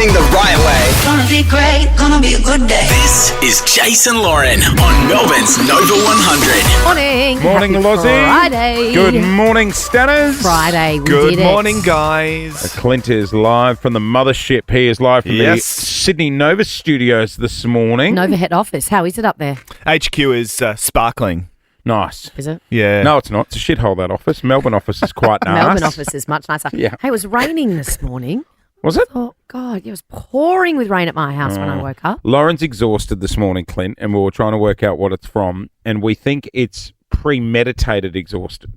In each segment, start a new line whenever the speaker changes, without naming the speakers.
morning the right way.
Gonna be great, gonna be a good day.
This is Jason Lauren on Melbourne's Nova 100.
Morning.
Morning,
Happy
Lozzie.
Friday.
Good morning, Stanners.
Friday. We
Good
did it.
morning, guys.
Clint is live from the mothership. He is live from the
Yes.
Sydney Nova studios this morning.
Nova head office. How is it up there?
HQ is sparkling.
Nice.
Is it?
Yeah.
No, it's not. It's a shithole, that office. Melbourne office is quite nice.
Melbourne office is much nicer.
Yeah.
Hey, it was raining this morning.
Was it?
Oh, God. It was pouring with rain at my house when I woke up.
Lauren's exhausted this morning, Clint, and we were trying to work out what it's from, and we think it's premeditated exhaustion,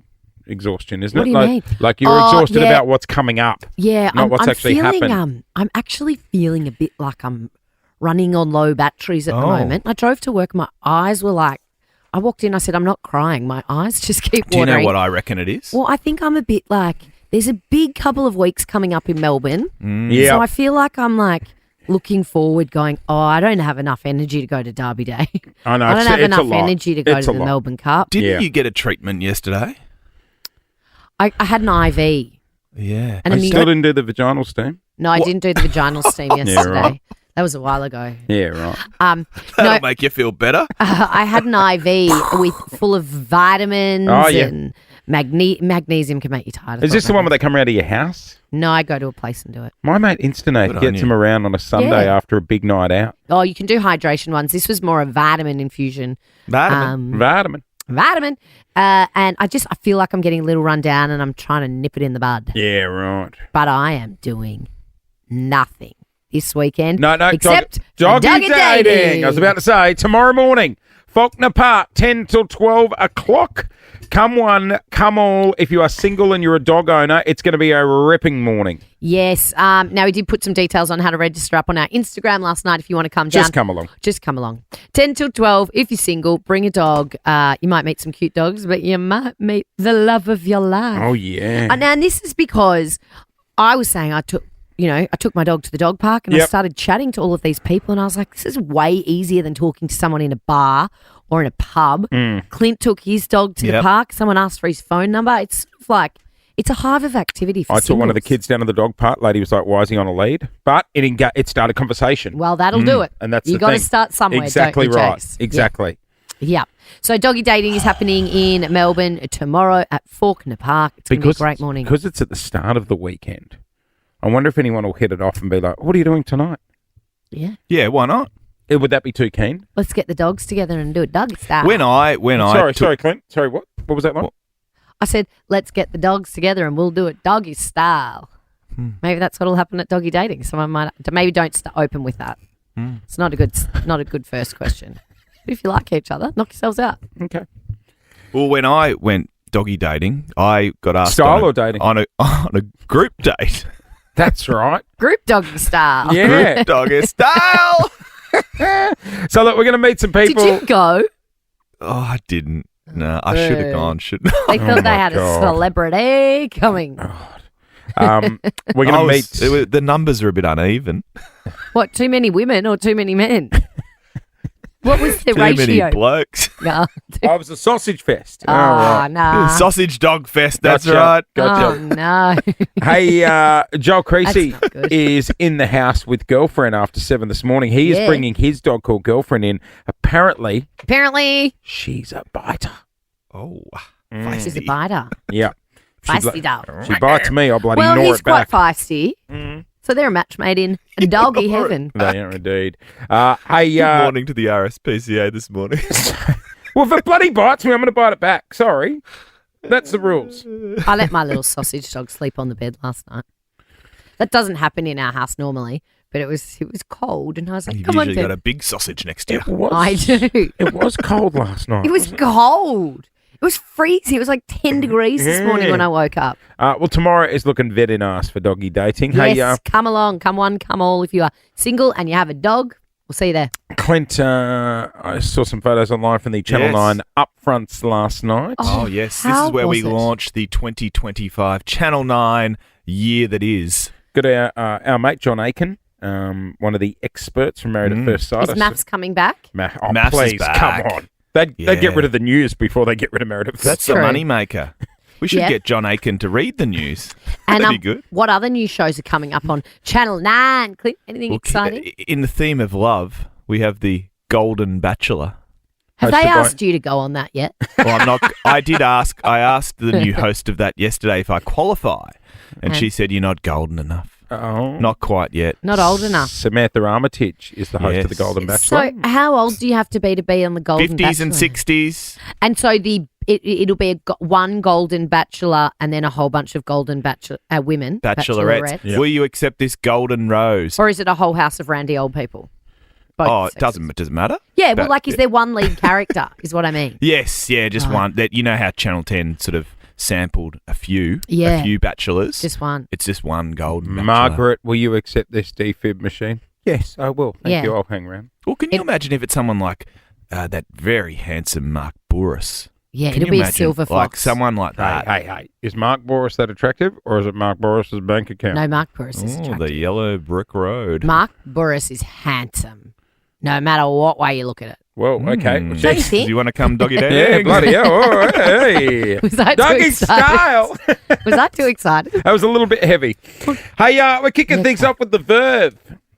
isn't it?
What do you mean?
Like you're
Oh,
exhausted
yeah.
about what's coming up.
Yeah.
Not what's
I'm
actually
feeling,
happened.
I'm actually feeling a bit like I'm running on low batteries at the moment. I drove to work. My eyes were like, I walked in, I said, I'm not crying. My eyes just keep
Do you
watering.
know what I reckon it is?
Well, I think I'm a bit like, there's a big couple of weeks coming up in Melbourne.
Yeah.
So I feel like I'm like looking forward going, I don't have enough energy to go to Derby Day.
I know.
I don't
it's
have
a
enough
lot.
energy to go
It's
to
a
the
lot.
Melbourne Cup.
Didn't
Yeah.
you get a treatment yesterday?
I had an IV.
Yeah.
And
I
a
still didn't do the vaginal steam.
No, I didn't do the vaginal steam yesterday.
right.
That was a while ago.
Yeah, right.
That'll
No,
make you feel better.
I had an IV with full of vitamins
Oh, yeah.
and magnesium can make you tired.
Is this the one where they come around to your house?
No, I go to a place and do it.
My mate Instinate
Good on
gets
you.
them around on a Sunday
Yeah.
after a big night out.
Oh, you can do hydration ones. This was more a vitamin infusion.
Vitamin.
Vitamin.
And I feel like I'm getting a little run down and I'm trying to nip it in the bud.
Yeah, right.
But I am doing nothing this weekend.
No,
except
doggy dating. I was about to say, tomorrow morning, Faulkner Park, 10 till 12 o'clock. Come one, come all. If you are single and you're a dog owner, it's going to be a ripping morning.
Yes. Now, we did put some details on how to register up on our Instagram last night if you want to come down.
Just come along.
Just come along. 10 till 12. If you're single, bring a dog. You might meet some cute dogs, but you might meet the love of your life.
Oh, yeah.
And this is because I was saying I took my dog to the dog park and I
Yep.
started chatting to all of these people and I was like, this is way easier than talking to someone in a bar or in a pub. Clint took his dog to the
Yep.
park. Someone asked for his phone number. It's sort of like, it's a hive of activity for
I took one of the
singles.
kids down to the dog park. Lady was like, why is he on a lead? But it started conversation.
Well, that'll do it.
And that's
you
the
got to
thing.
start somewhere.
Exactly
don't you,
right.
Jace?
Exactly.
Yeah. So doggy dating is happening in Melbourne tomorrow at Faulkner Park. It's going to be a great morning.
Because it's at the start of the weekend. I wonder if anyone will hit it off and be like, what are you doing tonight?
Yeah.
Yeah, why not?
Would that be too keen?
Let's get the dogs together and do a doggy style.
Sorry, Clint. Sorry, what? What was that like?
I said, let's get the dogs together and we'll do it doggy style. Maybe that's what'll happen at doggy dating. Someone might maybe don't open with that. It's not a good first question. But if you like each other, knock yourselves out.
Okay.
Well, when I went doggy dating, I got asked
Style or dating?
on a group date.
That's right.
Group doggy style.
Yeah.
Group doggy style.
So look, we're going to meet some
Did
people.
you go?
Oh, I didn't. No, I should have gone, shouldn't I?
They thought they
my
had
God.
a celebrity coming.
We're going to meet.
The numbers are a bit uneven.
What, too many women or too many men? What was the
Too
ratio?
many blokes.
No.
Oh, it was a sausage fest.
Oh,
right.
no.
Sausage dog fest, that's
Gotcha.
right.
Gotcha.
Oh, no.
Hey, Joel Creasey
That's not good.
is in the house with girlfriend after 7 this morning. He is
Yeah.
bringing his dog called Girlfriend in. Apparently,
Apparently,
she's a biter.
Oh,
she's a biter.
Yeah.
Feisty dog.
She bites me, I'll bloody
Well,
gnaw
he's
it back.
quite feisty. So they're a match made in doggy heaven.
They are indeed. Hey,
Good morning to the RSPCA this morning.
well, if it bloody bites me, I'm going to bite it back. Sorry. That's the rules.
I let my little sausage dog sleep on the bed last night. That doesn't happen in our house normally, but it was cold, and I was like,
You've
"Come on,
usually got
Dad."
a big sausage next to you.
It was,
I do.
It was cold last night.
It was cold. It was freezing. It was like 10 degrees this morning when I woke up.
Well, tomorrow is looking very nice for doggy dating. Hey,
Yes, come along, come one, come all. If you are single and you have a dog, we'll see you there.
Clint, I saw some photos online from the Channel
Yes.
9 upfronts last night.
Oh, yes. This
how
is where we
was it?
launched the 2025 Channel 9 year that is.
Got our mate John Aiken, one of the experts from Married at First Sight.
Is Maths coming back?
Maths is
please,
back.
come on. They'd
Yeah.
get rid of the news before they get rid of Married at First
That's
Sight.
the
True.
money maker. We should
Yeah.
get John Aiken to read the news.
And
That'd be good.
what other new shows are coming up on Channel 9? Clint, anything exciting?
In the theme of love, we have the Golden Bachelor.
Have they
hosted by-
asked you to go on that yet?
Well, I'm not. I did ask. I asked the new host of that yesterday if I qualify, and she said you're not golden enough.
Oh.
Not quite yet.
Not old enough.
Samantha Armitage is the host of the
Yes.
Golden Bachelor.
So how old do you have to be on the Golden
50s
Bachelor?
and 60s.
And so it'll be one Golden Bachelor and then a whole bunch of Golden women.
Bachelorettes.
Yep.
Will you accept this golden rose?
Or is it a whole house of randy old people? Both
Oh, it
sexes.
doesn't matter?
Yeah, well, like, is there one lead character, is what I mean.
Yes, yeah, just
Right.
one. That you know how Channel 10 sort of sampled a few bachelors.
Just one.
It's just one golden bachelor.
Margaret, will you accept this defib machine? Yes, I will. Thank
Yeah.
you. I'll hang around.
Well, can you imagine if it's someone like that very handsome Mark Bouris?
Yeah,
Can
it'll
you
be a
imagine,
silver
Like
fox.
someone like that.
Hey. Is Mark Boris that attractive, or is it Mark Boris's bank account?
No, Mark Burris is
Oh,
attractive.
the yellow brick road.
Mark Burris is handsome, no matter what way you look at it.
Well, okay.
Mm.
Don't you think?
Do you want to come doggy dating?
Yeah, bloody hell. Oh, hey.
Was that too
Doggy
excited?
style.
Was that too excited?
That was a little bit heavy. Hey, we're kicking things off with the verb.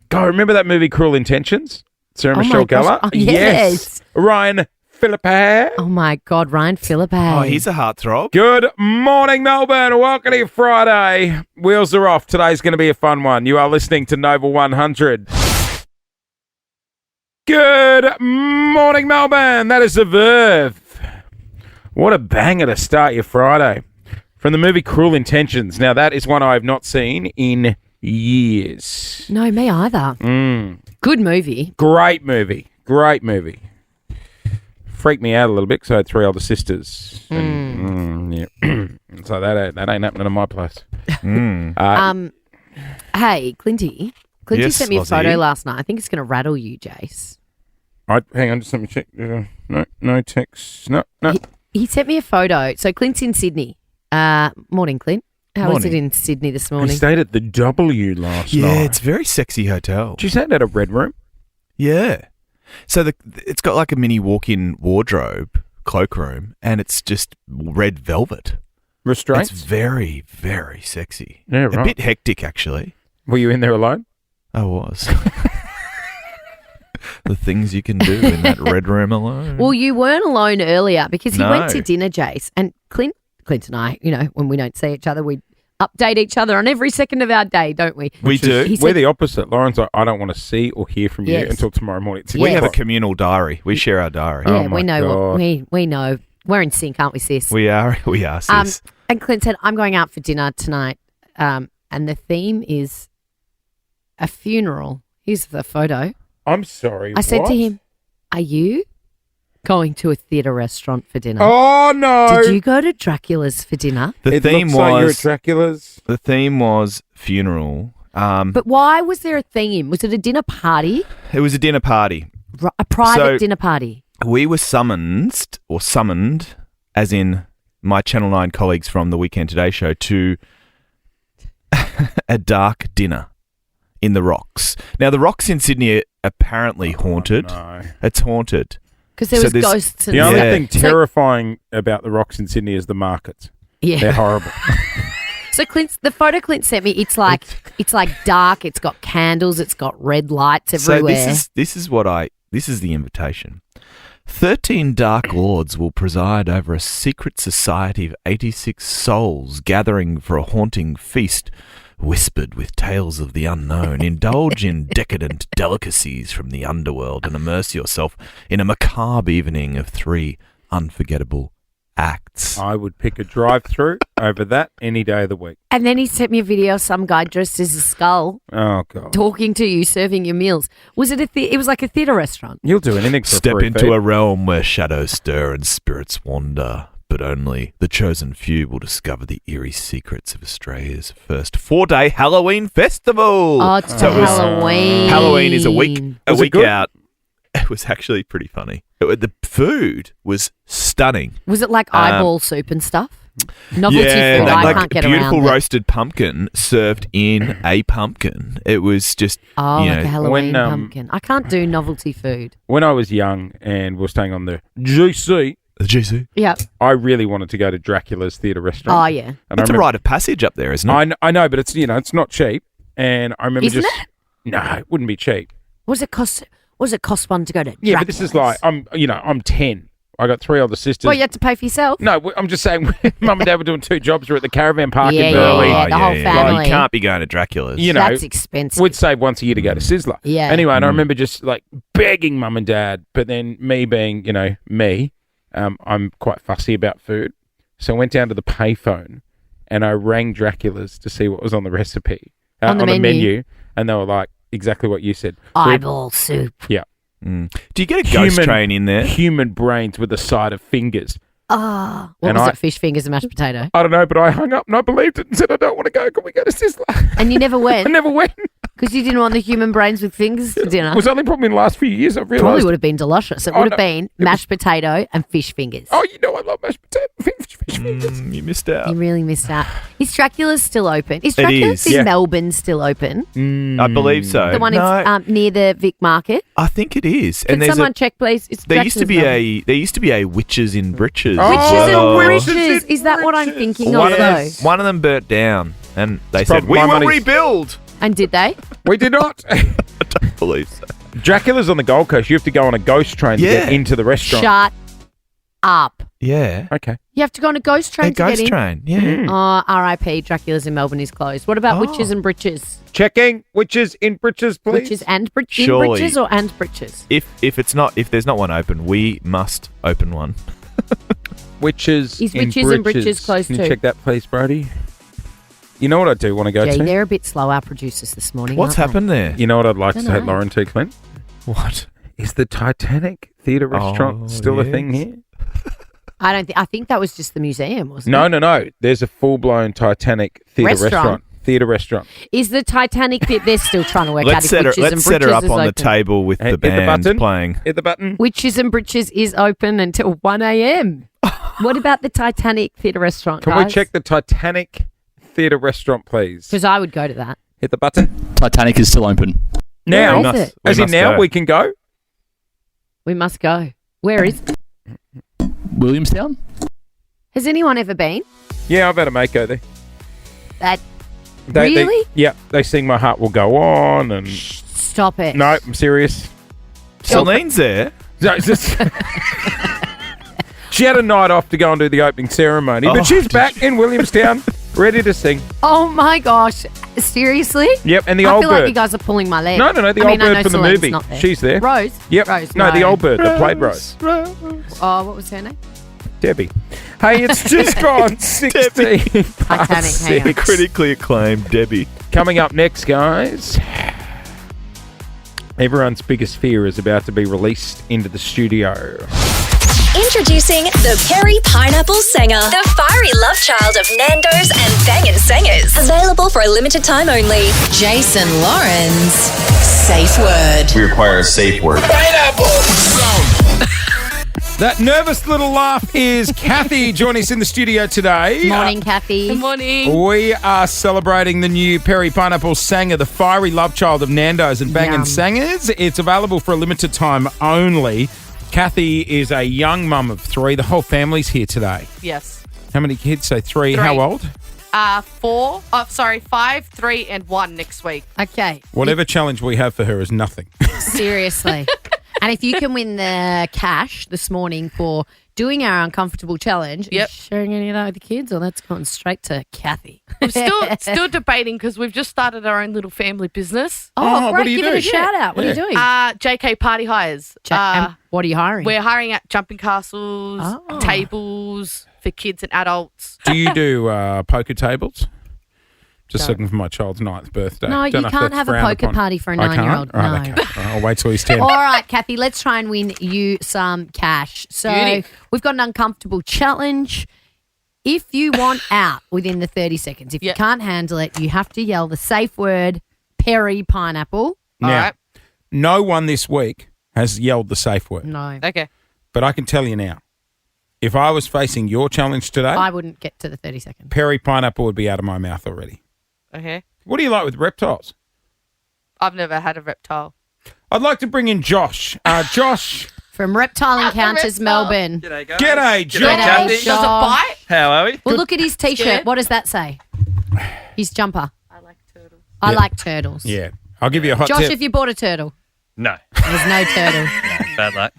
God, remember that movie Cruel Intentions? Sarah
Oh my
Michelle
gosh.
Gellar?
Oh, yes.
Ryan Phillippe.
Oh my God, Ryan Phillippe.
Oh, he's a heartthrob.
Good morning, Melbourne. Welcome to your Friday. Wheels are off. Today's going to be a fun one. You are listening to Nova 100. Good morning, Melbourne. That is the verb. What a banger to start your Friday. From the movie Cruel Intentions. Now, that is one I have not seen in years.
No, me either. Good movie.
Great movie. Great movie. Freaked me out a little bit because I had three older sisters. And, yeah. So that ain't happening in my place.
Hey, Clinty. Clinty
Yes,
sent me a
Lozzie.
photo last night. I think it's going to rattle you, Jace.
Hang on, just let me check. No text. No.
He sent me a photo. So Clint's in Sydney. Morning, Clint. How is it
Morning.
in Sydney this
I
morning?
stayed at the W last
Yeah,
night.
it's a very sexy hotel.
Did you say it had a red room?
Yeah. So it's got like a mini walk-in wardrobe, cloakroom, and it's just red velvet.
Restraints?
It's very, very sexy.
Yeah,
A
right.
bit hectic, actually.
Were you in there alone?
I was. The things you can do in that red room alone.
Well, you weren't alone earlier because he went
No.
to dinner, Jace. And Clint and I, when we don't see each other, we update each other on every second of our day, don't we?
we do.
He
We're
said-
the opposite. Lauren's like, I don't want to see or hear from you
Yes.
until tomorrow morning. It's
We have a
6 o'clock.
communal diary. We share our diary.
Yeah,
Oh my
we know
God.
we know. We're in sync, aren't we, sis?
We are, sis.
And Clint said, I'm going out for dinner tonight. And the theme is a funeral. Here's the photo.
I'm sorry.
I said
what?
to him, are you going to a theatre restaurant for dinner?
Oh, no.
Did you go to Dracula's for dinner?
The
It
theme
looks like you're at
was
Dracula's.
the theme was funeral.
But why was there a theme? Was it a dinner party?
It was a dinner party.
A private
So-
dinner party?
We were summoned, as in my Channel 9 colleagues from the Weekend Today show, to a dark dinner in the Rocks. Now, the Rocks in Sydney are apparently haunted.
No.
It's haunted.
Because there
So
was
there's-
ghosts and
The only
Yeah.
thing terrifying about the rocks in Sydney is the markets. They're
Yeah.
horrible.
So the photo Clint sent me, it's like dark. It's got candles. It's got red lights everywhere.
So this is the invitation. 13 Dark Lords will preside over a secret society of 86 souls gathering for a haunting feast, whispered with tales of the unknown. Indulge in decadent delicacies from the underworld and immerse yourself in a macabre evening of 3 unforgettable acts.
I would pick a drive-through over that any day of the week.
And then he sent me a video of some guy dressed as a skull
Oh, God.
talking to you, serving your meals. Was it it was like a theatre restaurant?
You'll do anything for
Step
free
into
feed.
a realm where shadows stir and spirits wander, but only the chosen few will discover the eerie secrets of Australia's first 4-day Halloween festival.
Oh, it's
So
for
it was-
Halloween.
Halloween is a week
Was it good?
out. It was actually pretty funny. The food was stunning.
Was it like eyeball soup and stuff? Novelty food.
like,
I can't get
beautiful
around it.
roasted pumpkin served in a pumpkin. It was just
Oh,
you
like
know,
a Halloween
when,
pumpkin. I can't do novelty food.
When I was young and we were staying on the GC,
The GC.
Yeah.
I really wanted to go to Dracula's Theatre Restaurant.
Oh, yeah.
And
It's a rite of passage up there, isn't it?
I know, but it's it's not cheap. And I remember
Isn't
just
it?
no, it wouldn't be cheap.
What does it cost one to go to
Yeah, but this is like I'm 10. I got 3 older sisters.
Well, you have to pay for yourself?
No, I'm just saying, Mum and Dad were doing 2 jobs. We're at the caravan park
Yeah,
in
yeah,
Burleigh.
yeah. The whole family.
You can't be going to Dracula's.
You know,
That's expensive.
we'd save once a year to go to Sizzler.
Yeah.
Anyway, and I remember just like begging Mum and Dad, but then me being, me, I'm quite fussy about food. So I went down to the payphone and I rang Dracula's to see what was on the recipe,
On the menu.
And they were like, exactly what you said.
Eyeball soup.
Yeah.
Do you get a ghost train in there?
Human brains with a side of fingers.
Oh. What
And
was
I-
it? Fish fingers and mashed potato?
I don't know, but I hung up and I believed it and said, I don't want to go. Can we go to Sizzler?
And you never
I
went
never went.
because you didn't want the human brains with fingers for dinner?
It was only probably in the last few years I've
Probably
realised.
would have been delicious. It
Oh,
would
no.
have been mashed potato and fish fingers.
Oh, I love mashed potato fish fingers.
You missed out.
You really missed out. Is Dracula's still open? Is
It
Dracula's
is.
in
Yeah.
Melbourne still open?
I believe so.
The one
no,
near the Vic Market?
I think it is.
Can
there's
someone check, please? It's
there used to
Dracula's
be a witches in breeches.
Oh,
Witches
Well,
and
Witches
Bridges.
in
Is that what I'm
Bridges.
thinking
one
of,
of them,
though?
one of them burnt down, and they
It's
said
probably
we
my
will
money's-
rebuild.
And did they?
We did not.
I don't believe so.
Dracula's on the Gold Coast. You have to go on a ghost train to get
Yeah.
into the restaurant.
Shut up.
Yeah,
Okay.
You have to go on a ghost train
a
to get
ghost
in.
train. Yeah.
Oh, R.I.P. Dracula's in Melbourne is closed. What about Witches and Britches?
Checking. Witches in britches, please.
Witches and Britches? In
Surely.
Britches or and Britches?
If there's not one open, we must open one.
Witches
Is
in
Witches and Britches closed
Can you
too?
check that, please, Brody? You know what I do want to go
Gee,
to?
they're a bit slow, our producers this morning.
What's
aren't they?
happened there?
You know what I'd like to
Dunno.
take Lauren to, Clint?
What?
Is the Titanic Theatre Restaurant
Oh,
still a
yes.
thing here?
I think that was just the museum, wasn't
No,
it?
no. There's a full-blown Titanic Theatre
Restaurant?
Theatre restaurant.
Is the Titanic bit? They're still trying to work out
Let's
if
set her.
Witches and
Let's set her
Britches
up
is
on the
open.
table with
Hit
the
the
band
button.
playing.
Hit the button.
Witches and Britches is open until 1 a.m. What about the Titanic Theatre Restaurant,
Can
guys?
we check the Titanic Theatre Restaurant, please?
Because I would go to that.
Hit the button.
Titanic is still open.
Now,
Where is it?
as in
must
now,
go.
we can go.
We must go. Where is it?
Williamstown?
Has anyone ever been?
Yeah, I've had a mate go there.
That
They,
Really?
yeah, they sing My Heart Will Go On, and
stop it.
no, I'm serious.
Celine's there.
No, it's just she had a night off to go and do the opening ceremony,
Oh,
but she's
did
back in Williamstown, ready to sing.
Oh my gosh! Seriously?
Yep, and the
I
old
feel
bird.
like you guys are pulling my leg.
No, the
I
old
mean, I
bird
know
from the
Celine's
movie.
not there.
She's there.
Rose.
Yep.
Rose.
No, the old bird that played Rose.
Oh, what was her name?
Debbie. Hey, it's just gone 16
Titanic,
past
hang on.
The
6.
critically acclaimed Debbie.
Coming up next, guys. Everyone's biggest fear is about to be released into the studio.
Introducing the Perry Pineapple Sanger, the fiery love child of Nando's and Bangin' Singers. Available for a limited time only.
Jason Lauren's safe word.
We require a safe word.
That nervous little laugh is Kathy joining us in the studio today.
Morning, Kathy.
Good morning.
We are celebrating the new Perry Pineapple Sanger, the fiery love child of Nando's and Bangin'
Yum.
Sangers. It's available for a limited time only. Kathy is a young mum of 3. The whole family's here today.
Yes.
How many kids? So 3.
3.
How old?
4. 5, 3, and 1 next week.
Okay.
Whatever challenge we have for her is nothing.
Seriously. And if you can win the cash this morning for doing our uncomfortable challenge,
Yep.
and sharing any of that with the kids, or that's gone straight to Kathy.
I'm still debating because we've just started our own little family business.
Oh,
what
great.
do you
Give
do?
it a shout out. What are you doing?
JK Party Hires.
And what are you hiring?
We're hiring at jumping castles,
Oh.
tables for kids and adults.
Do you do poker tables? Just
No.
looking for my child's 9th birthday.
No,
Don't
you
know if
can't
that's
have a
frowned
poker
upon.
party for a
I can't?
9-year-old.
All right,
No.
okay. I'll wait till he's 10.
All right, Kathy, let's try and win you some cash. So
Beauty.
we've got an uncomfortable challenge. If you want out within the 30 seconds, if you
Yep.
can't handle it, you have to yell the safe word, Perry Pineapple.
Now,
All right.
no one this week has yelled the safe word.
No,
Okay.
But I can tell you now, if I was facing your challenge today,
I wouldn't get to the 30 seconds.
Perry Pineapple would be out of my mouth already.
Okay.
What do you like with reptiles?
I've never had a reptile.
I'd like to bring in Josh. Josh,
From Reptile Encounters, Melbourne.
G'day, guys.
G'day, Josh.
G'day,
Does it
Josh.
bite?
How are we?
Well, look at his T-shirt.
Scared?
What does that say? His jumper.
I like turtles.
I like turtles.
Yeah. I'll give you a hot
Josh,
tip.
if you bought a turtle,
No.
there's no turtle.
Bad luck.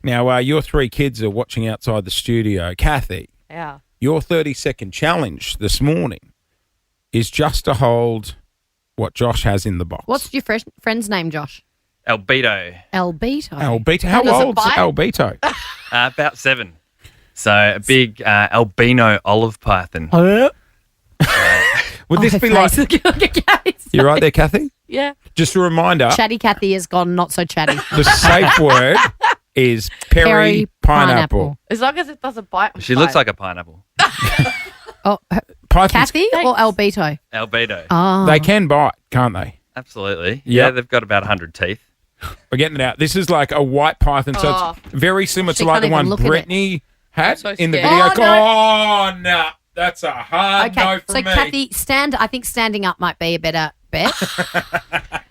Now, your 3 kids are watching outside the studio. Kathy,
Yeah.
your 30-second challenge this morning is just to hold what Josh has in the box.
What's your friend's name, Josh?
Albedo.
Albedo.
Albedo? How
Does it
old's
bite?
Albedo?
About 7. So a big albino olive python.
Would this
Oh,
be
her
like...
face.
You right there, Kathy?
Yeah.
Just a reminder,
Chatty Cathy has gone not so chatty.
the safe word is Perry
Perry
pineapple.
As long as it doesn't bite. I'm
She looks
fine.
like a pineapple.
Oh,
Pythons,
Kathy or Albedo?
Albedo.
Oh.
they can bite, can't they?
Absolutely.
Yep.
Yeah, they've got about 100 teeth.
We're getting it out. This is like a white python, so
Oh.
it's very similar
She
to like
can't
the one
even look at it.
Brittany had
so
in the
scared.
video.
Oh,
Oh, no. That's a hard
Okay,
no
so
from me.
Kathy, I think standing up might be a better bet.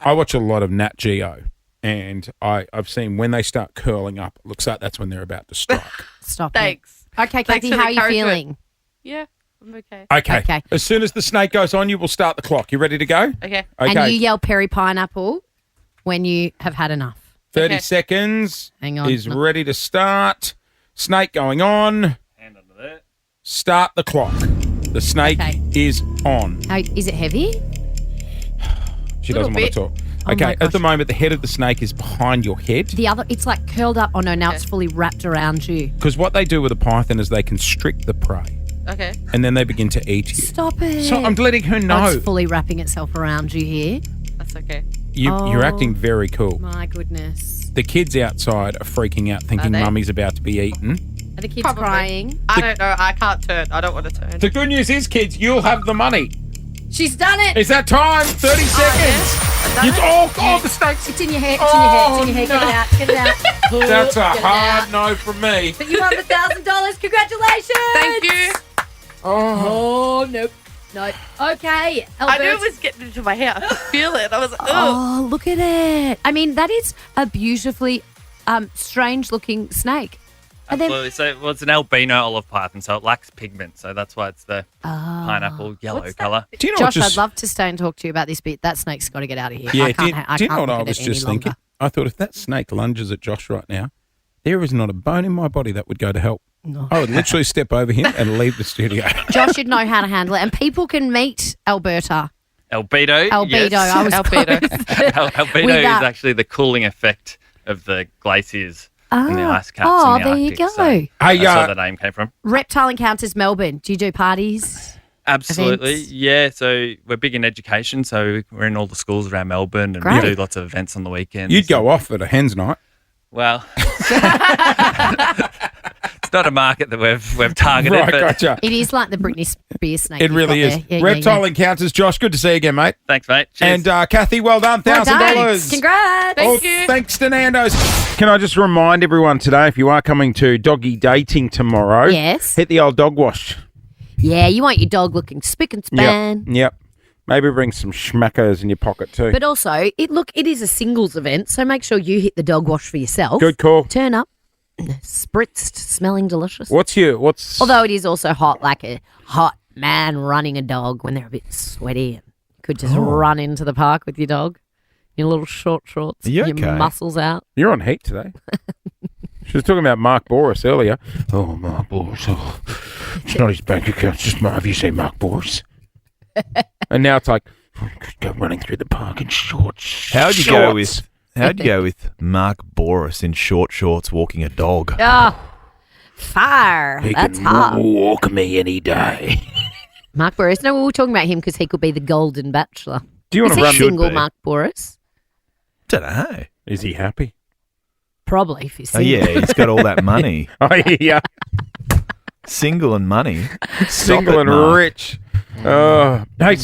I watch a lot of Nat Geo, and I've seen when they start curling up, it looks like that's when they're about to strike.
Stop it.
Thanks.
Okay,
Thanks
Kathy,
for the
how are you
encouragement.
feeling?
Yeah. I'm okay.
Okay.
Okay.
As soon as the snake goes on, you will start the clock. You ready to go?
Okay.
Okay.
And you yell Perry Pineapple when you have had enough.
30
Okay.
seconds
Hang on.
is ready to start. Snake going on.
Hand under there.
Start the clock. The snake
Okay.
is on.
How, is it heavy?
She
Little
doesn't want
bit.
to talk.
Oh
Okay,
my
at
gosh.
the moment, the head of the snake is behind your head.
The other, it's like curled up. Oh no, now it's fully wrapped around you.
Because what they do with a python is they constrict the prey,
Okay.
and then they begin to eat you.
Stop it.
So I'm letting her
Oh,
know.
it's fully wrapping itself around you here.
That's okay.
You're
Oh.
acting very cool.
My goodness.
The kids outside are freaking out, thinking
Are they?
mummy's about to be eaten.
Are the kids
Probably.
crying?
I don't know. I can't turn. I don't want to turn.
The good news is, kids, you'll have the money.
She's done it.
Is that time? 30 seconds. The snake's.
It's in your hair. It's in your hair. It's in your hair.
Oh,
Get it out. Get it out.
That's a
Get it
hard
out.
no from me.
But you won the $1,000. Congratulations.
Thank you.
Oh, nope. No. Okay.
I knew it
Albert.
was getting into my hair. I could feel it. I was like, oh.
Oh, look at it. I mean, that is a beautifully strange looking snake. And then,
Absolutely. So, well, it's an albino olive python, so it lacks pigment. So that's why it's the pineapple yellow
What's that?
colour.
Do you know
Josh,
what
I'd love to stay and talk to you about this bit. That snake's got to get out of here.
Yeah,
I can't, I
do you know
can't
what I
look at
was
it any
just
longer.
thinking? I thought if that snake lunges at Josh right now, there is not a bone in my body that would go to help.
No.
I would literally step over him and leave the studio.
Josh should know how to handle it. And people can meet Alberta.
Albedo.
Albedo.
Yes.
I was
Albedo.
Albedo
With
is
that-
actually the cooling effect of the glaciers and the ice caps
Oh,
in the
there you
Arctic.
go.
So
Hey,
that's where the name came from.
Reptile Encounters Melbourne. Do you do parties?
Absolutely.
Events?
Yeah. So we're big in education. So we're in all the schools around Melbourne and
Great.
we do lots of events on the weekends.
You'd go off at a hen's night.
Well, it's not a market that we've targeted.
Right,
but
gotcha.
It is like the Britney Spears snake.
It
you've
really
got
is.
there. Yeah, yeah,
Reptile
yeah.
Encounters. Josh, good to see you again, mate.
Thanks, mate. Cheers.
And Kathy, well done.
Well done.
$1,000.
Congrats.
Oh,
Thank you.
thanks to Nando's. Can I just remind everyone today, if you are coming to doggy dating tomorrow,
Yes.
hit the old dog wash.
Yeah, you want your dog looking spick and span.
Yep. Maybe bring some schmackos in your pocket too.
But also, it is a singles event, so make sure you hit the dog wash for yourself.
Good call.
Turn up, spritzed, smelling delicious.
What's
Although it is also hot, like a hot man running a dog when they're a bit sweaty and could just run into the park with your dog. Your little short shorts,
Are you
your
okay?
muscles out.
You're on heat today. She was talking about Mark Boris earlier. Oh, Mark Boris. Oh, it's not his bank account. It's just Mark. You say Mark Boris. And now it's like, go running through the park in shorts.
How'd you go with Mark Boris in short shorts walking a dog?
Oh, fire.
He
That's
can
hot.
walk me any day.
Mark Boris. No, we were talking about him because he could be the golden bachelor.
Do you want
Is
to
he
run?
single,
be.
Mark Boris?
Don't know.
Is he happy?
Probably, if he's
Oh,
single.
yeah, he's got all that money.
Oh, yeah.
Single and money.
Single
Stop it,
and
Mark.
rich. Hey,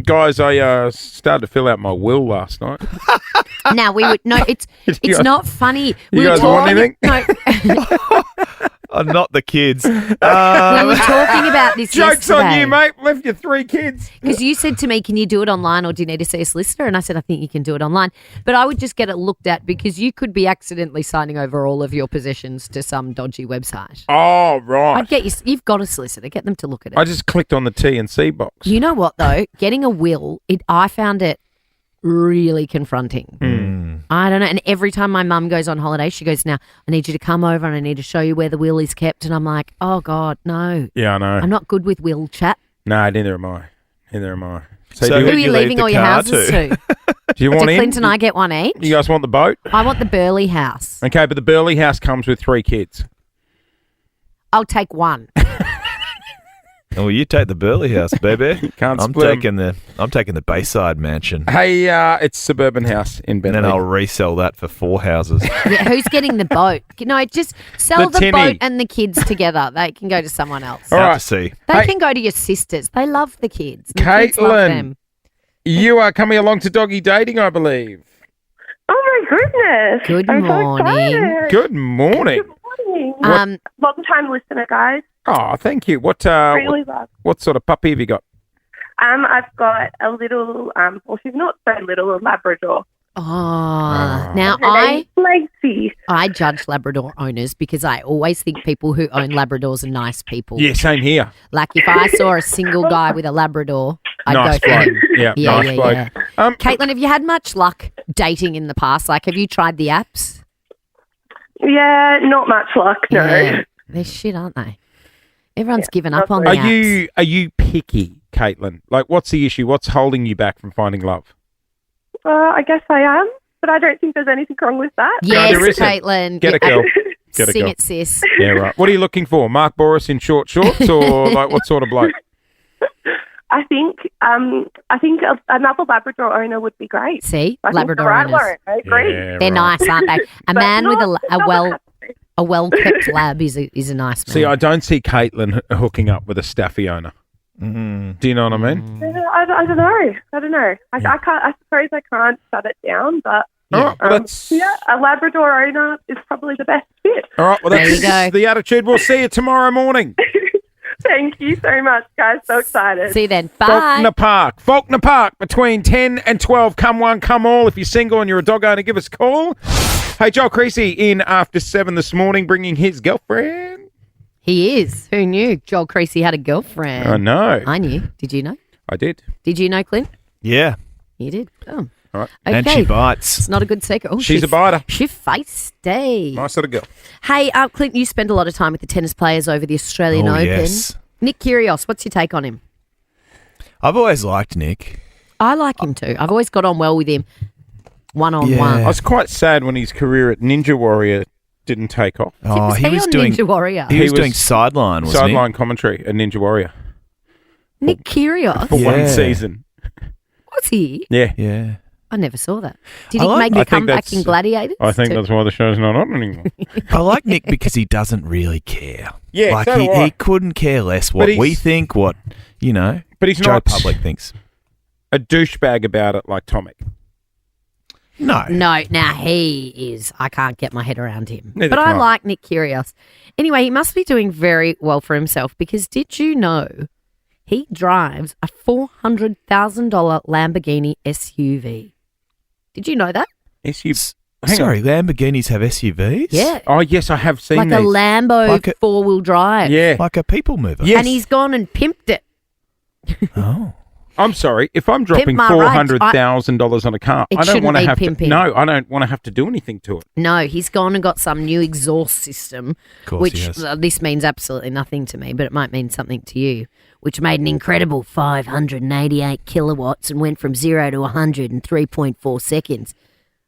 guys, I started to fill out my will last night.
Now we would no. It's
guys-
not funny.
you
We were
guys want
talking-
anything?
No.
Not the kids.
We were talking about this
Joke's on you, mate. Left you 3 kids.
Because you said to me, can you do it online or do you need to see a solicitor? And I said, I think you can do it online. But I would just get it looked at because you could be accidentally signing over all of your possessions to some dodgy website.
Oh, right.
I'd get you. You've got a solicitor. Get them to look at it.
I just clicked on the T&C box.
You know what though? Getting a will, I found it really confronting. I don't know. And every time my mum goes on holiday, she goes, now I need you to come over and I need to show you where the will is kept. And I'm like, oh God, no.
Yeah, I know.
I'm not good with will chat.
No, neither am I. Neither am I.
So
Who are you leaving all your houses to?
Do you want
Do
him?
Clint and I get one each?
You guys want the boat?
I want the Burley house.
Okay, but the Burley house comes with 3 kids.
I'll take one.
Oh, you take the Burley house, baby.
Can't
I'm
split 'em.
taking the Bayside mansion.
Hey, it's suburban house in
And
Bentley.
then I'll resell that for 4 houses.
Yeah, who's getting the boat? No, just sell
The
the
tinny.
boat and the kids together. They can go to someone else.
All
Out
right.
to sea.
They
Hey.
can go to your sisters. They love the kids. The kids love
Caitlin,
them.
you are coming along to doggy dating, I believe.
Oh my goodness.
Good
I'm
morning.
So excited.
Good morning.
Good morning. Long time listener, guys.
Oh, thank you. What
Really love.
what sort of puppy have you got?
I've got a little, well, she's not so little, a Labrador.
Oh, now
Her name's Creasey.
I judge Labrador owners because I always think people who own Labradors are nice people.
Yeah, same here.
Like if I saw a single guy with a Labrador, I'd
Nice
go for
bloke.
him.
Yeah, nice bloke.
Caitlin, have you had much luck dating in the past? Like, have you tried the apps?
Yeah, not much luck, no.
Yeah. They're shit, aren't they? Everyone's given up on the
Are
apps.
you picky, Caitlin? Like, what's the issue? What's holding you back from finding love?
I guess I am, but I don't think there's anything wrong with that.
Yes,
there isn't.
Caitlin.
Get a girl. Get a
Sing
girl.
it, sis.
Yeah, right. What are you looking for? Mark Boris in short shorts, or like what sort of bloke?
I think another Labrador owner would be great.
See,
I think
Labrador
you're right,
owners.
Lauren. I agree.
Yeah,
They're
right.
nice, aren't they? A
But
man with
not-
a
doesn't have to be.
well-kept lab is a nice man.
See, I don't see Caitlin hooking up with a staffy owner. Do you know what I mean?
I don't know. I can't. I suppose I can't shut it down, but
All right, well, that's
a Labrador owner is probably the best fit.
all right. Well,
There you
that's
go.
the attitude. We'll see you tomorrow morning.
Thank you so much, guys. So excited.
See you then. Bye.
Faulkner Park, between 10 and 12. Come one, come all. If you're single and you're a dog owner, give us a call. Hey, Joel Creasey in after 7 this morning, bringing his girlfriend.
He is. Who knew Joel Creasey had a girlfriend?
I know.
I knew. Did you know?
I did.
Did you know, Clint?
Yeah.
You did. Oh.
All right.
Okay.
And she bites.
It's not a good secret. Oh,
She's a biter.
She feisty.
Nice little girl.
Hey, Clint, you spend a lot of time with the tennis players over the Australian
Oh,
Open.
yes.
Nick Kyrgios, what's your take on him?
I've always liked Nick.
I like him too. I've always got on well with him one-on-one.
Yeah.
I was quite sad when his career at Ninja Warrior didn't take off.
Oh,
Was he on Ninja Warrior?
He was
was
doing sideline, wasn't
Sideline commentary at Ninja Warrior
Nick Kyrgios?
for one
Yeah.
season.
Was he?
Yeah.
he? Yeah.
I never saw that. Did
I
he
like-
make
I
a
think
comeback
that's-
in Gladiators?
I think
too?
that's why the show's not on anymore.
I like Nick because he doesn't really care.
Yeah,
like
so do I.
he couldn't care less
But
what
he's-
we think, what
But he's
Joe
not
Public thinks.
a douchebag about it like Tomic.
No.
No, now he is. I can't get my head around him.
Neither
but I
can I.
like Nick Kyrgios. Anyway, he must be doing very well for himself because did you know he drives a $400,000 Lamborghini SUV? Did you know that?
Sorry, Lamborghinis have SUVs?
Yeah.
Oh, yes, I have seen
Like
these.
a Lambo
Like a-
four-wheel drive.
Yeah.
Like a people mover.
Yes.
And he's gone and pimped it.
Oh.
I'm sorry. If I'm dropping
my rights.
$400,000 on a car,
It
I don't
shouldn't
want to
need
have
pimping.
to. No, I don't want to have to do anything to it.
No, he's gone and got some new exhaust system,
Of course
which
he has.
this means absolutely nothing to me, but it might mean something to you, which made an incredible 588 kilowatts and went from 0 to 100 in 3.4 seconds.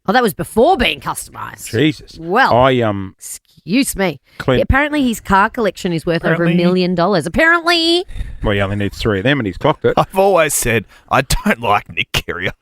Oh, that was before being customised.
Jesus.
Well,
I
excuse me.
Clint.
Apparently his car collection is worth over $1 million. Apparently.
Well, he only needs 3 of them, and he's clocked it.
I've always said I don't like Nick Kyrgios.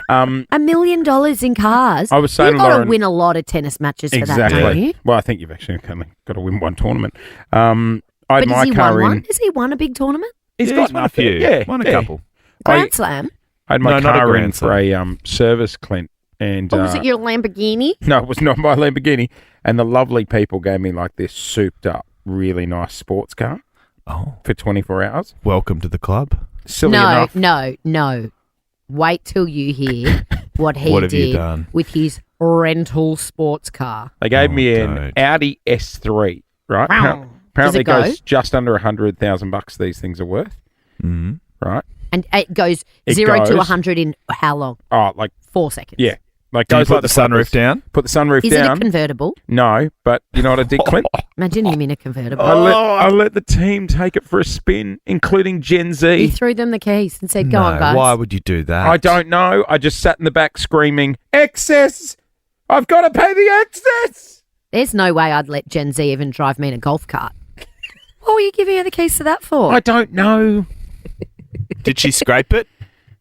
$1 million in cars.
I was saying,
You've got to
Lauren-
win a lot of tennis matches for
Exactly.
that, don't you?
Well, I think you've actually only got to win one tournament. I had
But
my
has he
car
won
in.
one? Has he won a big tournament?
He's
Yeah,
got
he's won a
enough,
few.
Yeah,
Won a
yeah.
couple.
Grand Slam?
I had my
No, not a
car in
Grand
for a service, Clint, and
Or was it your Lamborghini?
no, it was not my Lamborghini. And the lovely people gave me like this souped up really nice sports car for 24 hours.
Welcome to the club.
Silly enough.
No. Wait till you hear what he
What have you
did
done?
with his rental sports car.
They gave me an
don't.
Audi S3, right?
Wow.
Apparently it
Does it
goes just under $100,000 these things are worth,
Mm-hmm.
right?
And it goes
It
0 to
goes-
100 in how long?
Oh, like,
4 seconds.
yeah. Like
Do you
goes
put
like
the sunroof down?
Put the sunroof
Is
down.
it a convertible?
No, but you know what I did, Clint?
Imagine him in a convertible.
I let the team take it for a spin, including Gen
He
Z.
threw them the keys and said, "Go
No,
on, guys."
why would you do that?
I don't know. I just sat in the back screaming, "Excess! I've got to pay the excess!"
There's no way I'd let Gen Z even drive me in a golf cart. What were you giving her the keys to that for?
I don't know.
Did she scrape it?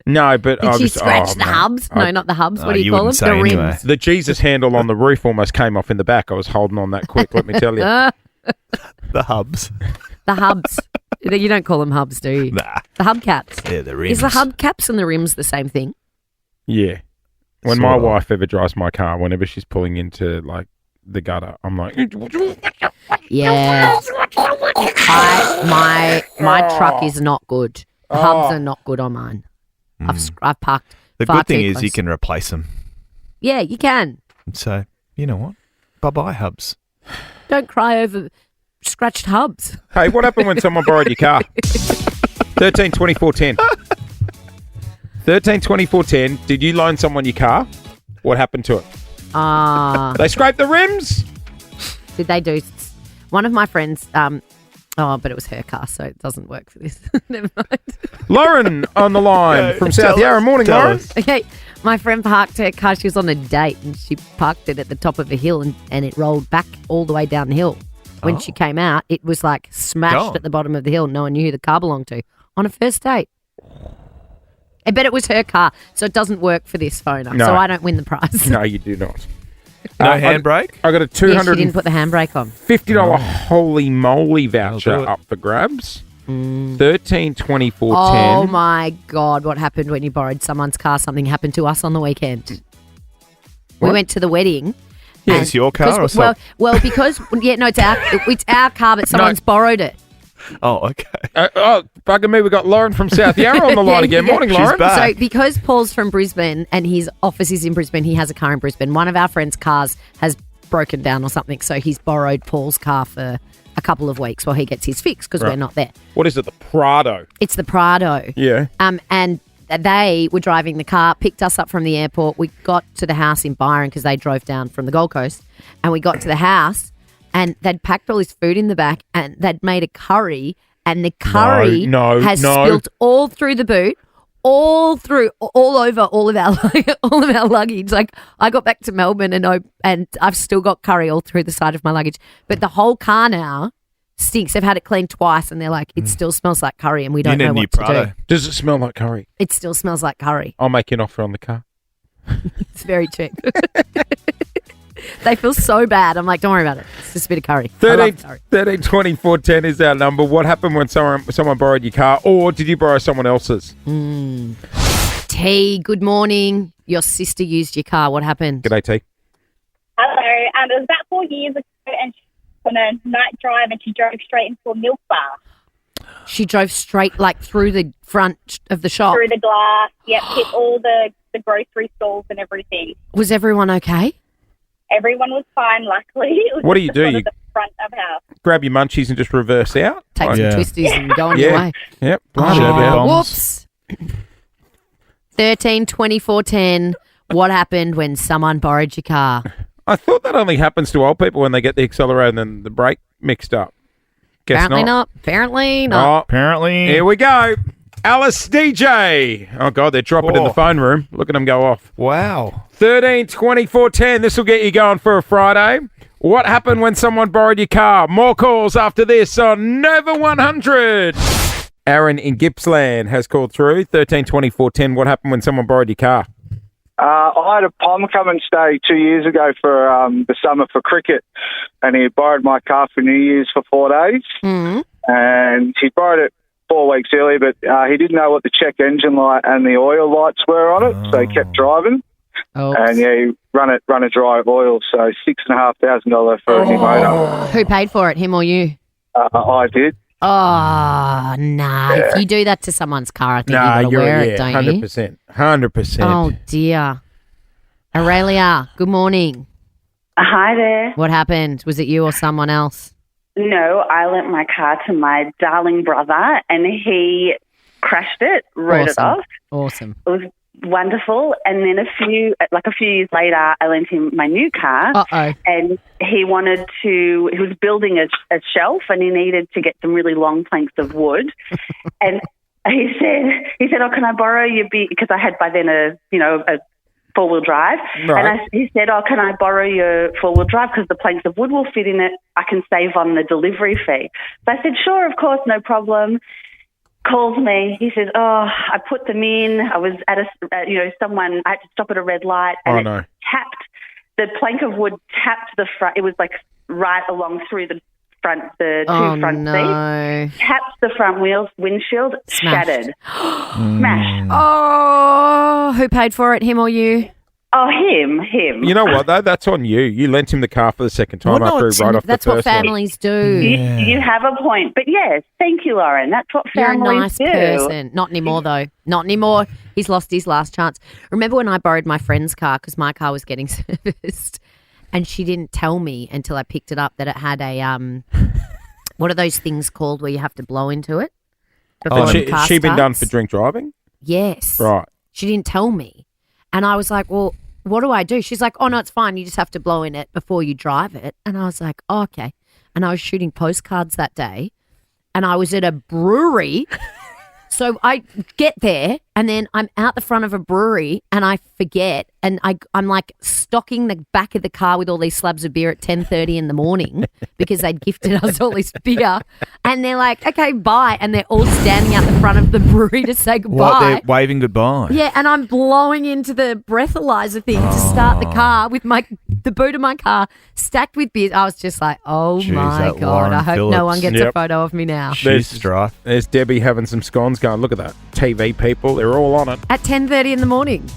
No, but
Did
I
she
was,
scratch the
mate.
hubs? No, not the hubs.
Oh,
What do you
you
call them?
wouldn't say
The rims.
anyway.
The Jesus handle on the roof almost came off in the back. I was holding on that quick, let me tell you.
The hubs.
The hubs. You don't call them hubs, do you?
Nah.
The hubcaps.
Yeah, the rims.
Is the hubcaps and the rims the same thing?
Yeah. When
Sort
my
of.
wife ever drives my car, whenever she's pulling into like the gutter, I'm like,
Yeah. My truck is not good. The hubs are not good on mine. I've parked.
The
far
good thing
too
is
close.
you can replace them.
Yeah, you can.
So, you know what? Bye-bye, hubs.
Don't cry over scratched hubs.
hey, what happened when someone borrowed your car? 13 24 10. 13 24 10. Did you loan someone your car? What happened to it? They scraped the rims?
Did they do? One of my friends, but it was her car, so it doesn't work for this. Never mind.
Lauren on the line from South Yarra. Morning,
tell
Lauren.
us.
Okay, my friend parked her car. She was on a date and she parked it at the top of a hill and it rolled back all the way down the hill. When she came out, it was like smashed
Gone.
at the bottom of the hill. No one knew who the car belonged to on a first date. I bet it was her car, so it doesn't work for this phoner.
No.
So I don't win the prize.
No, you do not.
No handbrake?
I got a
Yes, she
$250
didn't put the handbrake on.
holy moly voucher
do it.
up for grabs. 13 24
Oh
10.
my God, what happened when you borrowed someone's car? Something happened to us on the weekend. We
What?
went to the wedding.
Yeah,
and-
it's your car or
because-
something?
well, because it's our car, but someone's borrowed it.
Oh, okay.
Bugger me, we got Lauren from South Yarra on the line again.
Yeah.
Morning,
She's
Lauren.
back.
So because Paul's from Brisbane and his office is in Brisbane, he has a car in Brisbane. One of our friends' cars has broken down or something, so he's borrowed Paul's car for a couple of weeks while he gets his fix because we're not there.
What is it, the Prado?
It's the Prado.
Yeah.
And they were driving the car, picked us up from the airport. We got to the house in Byron because they drove down from the Gold Coast. And we got to the house and they'd packed all his food in the back and they'd made a curry. And the curry has spilt all through the boot, all over all of our luggage. Like I got back to Melbourne and I've still got curry all through the side of my luggage. But the whole car now stinks. They've had it cleaned twice and they're like, it still smells like curry and we don't
need a
know
new
what to
Prado.
do.
Does it smell like curry?
It still smells like curry.
I'll make you an offer on the car.
It's very cheap. They feel so bad. I'm like, don't worry about it. It's just a bit of curry. I
13
love curry.
13 24 10 is our number. What happened when someone borrowed your car, or did you borrow someone else's?
T, good morning. Your sister used your car. What happened?
G'day, T.
Hello. It was about 4 years ago, and she was on a night drive, and she drove straight into a milk bar
She drove straight like through the front of the shop.
through the glass. Yep, hit all the grocery stalls and everything.
Was everyone okay?
Everyone was fine, luckily. It was
What do
just
you do?
sort of
You-
the front of house.
Grab your munchies and just reverse out?
Take
Like-
some
Yeah.
twisties and go on your
Yeah.
way.
Yep.
Oh,
bloody
Sherby
hell.
bombs.
whoops. 13 24 10. What happened when someone borrowed your car?
I thought that only happens to old people when they get the accelerator and then the brake mixed up. Guess
Apparently not. Apparently not.
Oh,
Apparently.
here we go. Alice DJ. Oh, God, they're dropping in the phone room. Look at them go off.
Wow.
13 24 10. This will get you going for a Friday. What happened when someone borrowed your car? More calls after this on Nova 100. Aaron in Gippsland has called through. 13 24 10. What happened when someone borrowed your car?
I had a Pom come and stay 2 years ago for the summer for cricket, and he borrowed my car for New Year's for 4 days. And he borrowed it 4 weeks earlier, but he didn't know what the check engine light and the oil lights were on it, so he kept driving.
Oh.
And he run a dry oil, so $6,500 for a new motor.
Who paid for it, him or you?
I did.
Oh, nah. If you do that to someone's car, I think
Nah,
you got to wear it, don't you?
100%. 100%.
Oh, dear. Aurelia, good morning.
Hi there.
What happened? Was it you or someone else?
No, I lent my car to my darling brother and he crashed it, wrote it off.
Awesome.
It was wonderful. And then a few years later, I lent him my new car.
Uh-oh.
And he was building a shelf and he needed to get some really long planks of wood. And he said, oh, can I borrow your because I had by then a four-wheel drive.
Right.
And he said, oh, can I borrow your four-wheel drive because the planks of wood will fit in it. I can save on the delivery fee. So I said, sure, of course, no problem. Calls me. He says, oh, I put them in. I was at I had to stop at a red light and the plank of wood tapped the front. It was like right along through the front, the two front seats. Tapped the front windshield, shattered. Smashed.
Oh, who paid for it, him or you?
Oh, him.
You know what, though? That's on you. You lent him the car for the second time after he wrote off the
That's
first
what families do.
You have a point. But yes, thank you, Lauren. That's what
You're a
families
nice
do.
person. Not anymore, though. Not anymore. He's lost his last chance. Remember when I borrowed my friend's car because my car was getting serviced and she didn't tell me until I picked it up that it had a, what are those things called where you have to blow into it?
She been done for drink driving?
Yes.
Right.
She didn't tell me. And I was like, well, what do I do? She's like, oh, no, it's fine. You just have to blow in it before you drive it. And I was like, oh, okay. And I was shooting postcards that day and I was at a brewery. So I get there and then I'm out the front of a brewery and I forget and I'm like stocking the back of the car with all these slabs of beer at 10:30 in the morning because they'd gifted us all this beer. And they're like, okay, bye. And they're all standing out the front of the brewery to say goodbye.
What, they're waving goodbye?
Yeah, and I'm blowing into the breathalyzer thing to start the car with the boot of my car stacked with beers. I was just like, oh,
Jeez,
my
that
God.
Lauren
I hope no
Phillips.
one gets a photo of me now.
There's Debbie having some scones going, look at that. TV people, they're all on it.
At 10:30 in the morning.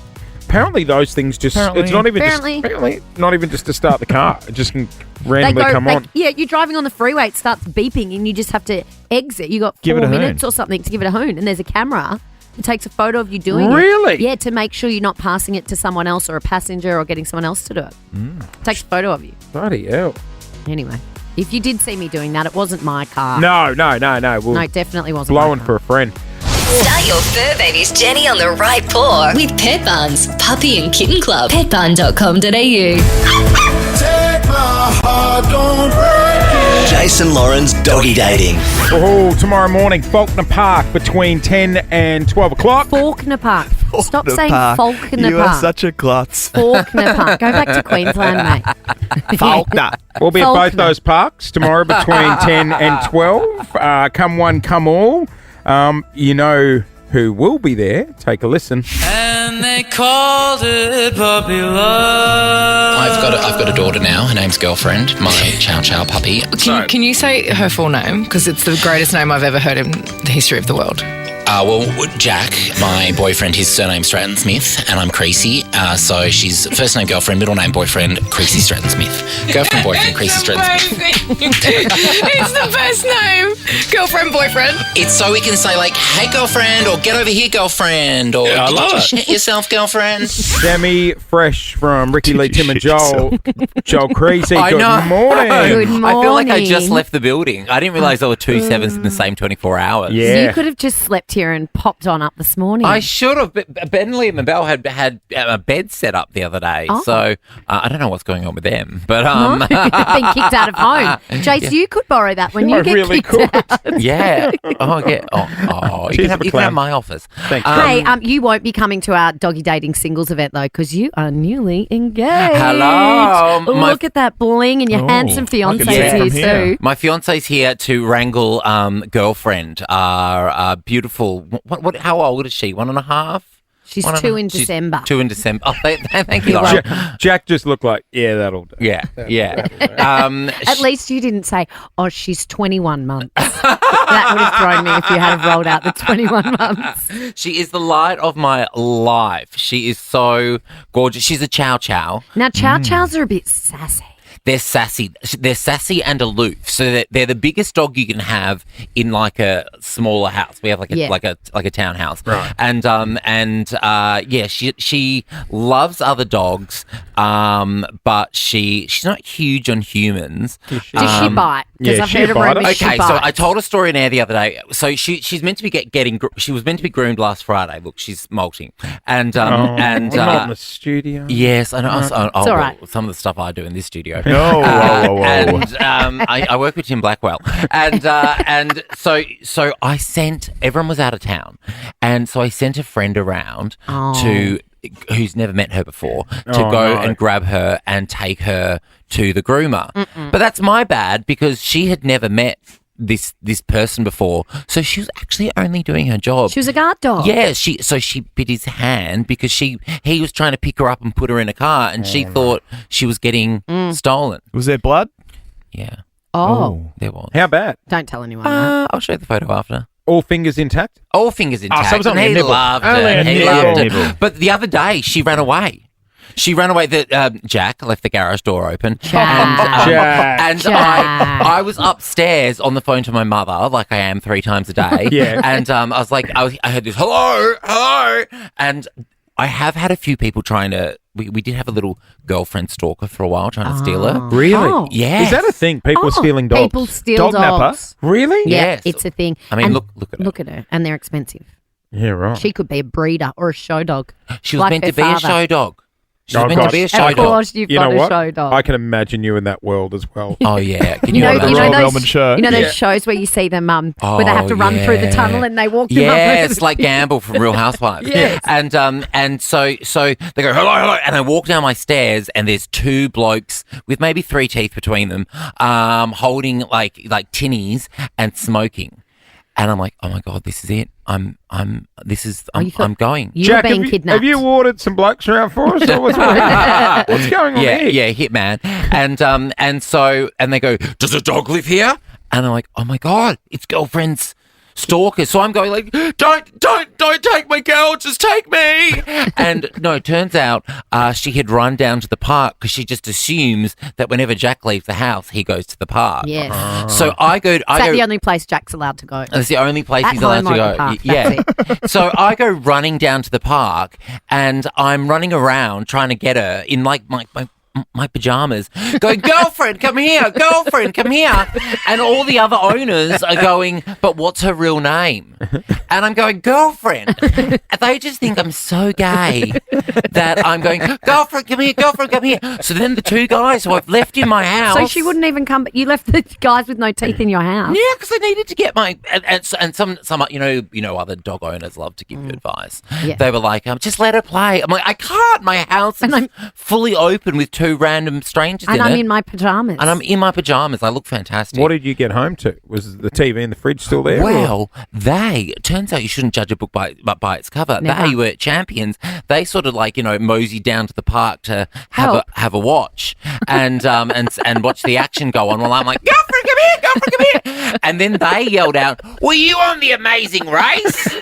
Apparently those things it's not even
Apparently.
not even just to start the car. It just can randomly come on.
Yeah, you're driving on the freeway, it starts beeping and you just have to exit. You got
Give
4
it a
minutes
hoon.
or something to give it a hoon and there's a camera that takes a photo of you doing it.
Really?
Yeah, to make sure you're not passing it to someone else or a passenger or getting someone else to do it. Takes a photo of you.
Bloody hell.
Anyway, if you did see me doing that, it wasn't my car.
No.
No, it definitely wasn't
Blowing
my car.
for a friend.
Start your fur baby's journey on the right paw with Pet Buns, Puppy and Kitten Club. Petbun.com.au.
Take my heart, don't break it. Jason Lauren's doggy dating.
Oh, tomorrow morning, Faulkner Park between 10 and 12 o'clock.
Faulkner Park. Stop saying
Park.
Faulkner
You
Park.
are such a klutz.
Faulkner Park. Go back to Queensland, mate.
Faulkner.
We'll be at both
Faulkner.
those parks tomorrow between 10 and 12. Come one, come all. You know who will be there. Take a listen.
And they called it puppy love.
I've got a daughter now. Her name's Girlfriend, my Chow Chow puppy.
Can you say her full name? Because it's the greatest name I've ever heard in the history of the world.
Well, Jack, my boyfriend, his surname Stratton Smith, and I'm Creasey. So she's first name Girlfriend, middle name Boyfriend, Creasey Stratton Smith. Girlfriend, Boyfriend, Creasey Stratton Smith.
It's the best name. Girlfriend, boyfriend.
It's so we can say like, hey girlfriend, or get over here girlfriend, or
I
did
love
you
it.
shit yourself girlfriend?
Semi fresh from Ricky Lee, Tim and Joel. Joel Creasey,
I
good
know.
morning.
Good morning.
I feel like I just left the building. I didn't realise there were 2 sevens in the same 24 hours.
Yeah.
You could have just slept here and popped on up this morning.
I should have. But Benley and Mabel had a bed set up the other day,
Oh.
so I don't know what's going on with them. But
No, been kicked out of home. Jace,
Yeah.
you could borrow that when
I
you get
really
kicked
could.
out.
yeah. Oh yeah. Oh, you
Cheers,
can
McLean.
have my office.
Thank you.
Hey, you won't be coming to our doggy dating singles event though, because you are newly engaged.
Hello.
Look at that bling, and your handsome fiance
see it
is
from
here
here.
too.
My fiance's here to wrangle Girlfriend, our beautiful. What? How old is she? 1.5.
She's
One and
2
a-
in
she's
December.
2 in December. Oh, thank you,
You're
Lauren.
Jack just looked like, yeah, that'll do.
Yeah.
At least you didn't say, "Oh, she's 21 months." That would have thrown me if you had have rolled out the 21 months.
She is the light of my life. She is so gorgeous. She's a chow chow.
Now, chow chows are a bit sassy.
They're sassy. They're sassy and aloof. So they're the biggest dog you can have in like a smaller house. We have like a townhouse.
Right.
And she loves other dogs, but she's not huge on humans.
Does she bite? Because I've heard a rumor she
Okay,
bites.
so I told a story in air the other day. So she's meant to be she was meant to be groomed last Friday. Look, she's molting, and
not in the studio.
Yes, I know.
It's all right.
Some of the stuff I do in this studio.
No, whoa.
And I work with Tim Blackwell, and so I sent. Everyone was out of town, and so I sent a friend around who's never met her before to go and grab her and take her to the groomer. But that's my bad because she had never met this person before, so she was actually only doing her job.
She was a guard dog.
Yeah, she bit his hand because he was trying to pick her up and put her in a car, and she thought she was getting stolen.
Was there blood?
Yeah.
Oh.
There was.
How bad?
Don't tell anyone that.
I'll show you the photo after.
All fingers intact?
All fingers intact.
So it was only
and
a
he
nibble.
loved
Only
it.
a
He
nibble.
loved it. But the other day, she ran away. Jack left the garage door open. And I was upstairs on the phone to my mother, like I am 3 times a day.
Yeah.
And I was like, I heard this, hello. And I have had a few people trying to, we did have a little girlfriend stalker for a while trying to steal her.
Really?
Oh.
Yeah.
Is that a thing? People stealing dogs?
People steal
Dog
dogs.
napper? Really?
Yeah,
Yes.
it's a thing.
I mean,
And
look at her.
Look at her. And they're expensive.
Yeah, right.
She could be a breeder or a show dog.
She was
like
meant
her
to be a
father.
show dog. She was
Oh,
meant
gosh.
to be a
Of
show dog.
course, you've
You
got
know
a
what?
show dog.
I can imagine you in that world as well.
Oh, yeah. Can
You
you
know,
imagine?
you know
Royal
those,
Melbourne show.
you know those
Yeah.
shows where you see them where they have to run through the tunnel and they walk them up.
Yes, like Gamble from Real Housewives.
Yes.
And so they go hello, and I walk down my stairs and there's 2 blokes with maybe 3 teeth between them, holding like tinnies and smoking. And I'm like, oh my God, this is it. I'm going.
You
Jack,
were being
have
kidnapped.
Have you ordered some blokes around for us? Or what's going on here?
Yeah, hitman. And they go, does a dog live here? And I'm like, oh my God, it's girlfriend's stalker. So I'm going like, don't take my girl, just take me. And no, it turns out she had run down to the park because she just assumes that whenever Jack leaves the house, he goes to the park.
Yes.
So I go.
Is that the only place Jack's allowed to go?
That's the only place
At
he's allowed
home
to
or at
go.
the park,
Yeah.
that's
So I go running down to the park and I'm running around trying to get her in like my pajamas, going, girlfriend, come here, girlfriend, come here. And all the other owners are going, but what's her real name? And I'm going, girlfriend. They just think I'm so gay that I'm going, girlfriend, come here, girlfriend, come here. So then the 2 guys who I've left in my house.
So she wouldn't even come. You left the guys with no teeth in your house.
Yeah, because I needed to get my and some other dog owners love to give you advice.
Yeah.
They were like, just let her play. I'm like, I can't. My house is fully open with 2 random strangers
And
in
I'm
it.
in my pajamas.
And I'm in my pajamas. I look fantastic.
What did you get home to? Was the TV in the fridge still there?
Well, it turns out you shouldn't judge a book by its cover.
Never.
They were champions. They sort of like, moseyed down to the park to have a watch and watch the action go on while I'm like, girlfriend, come here, girlfriend, come here. And then they yelled out, were you on The Amazing Race?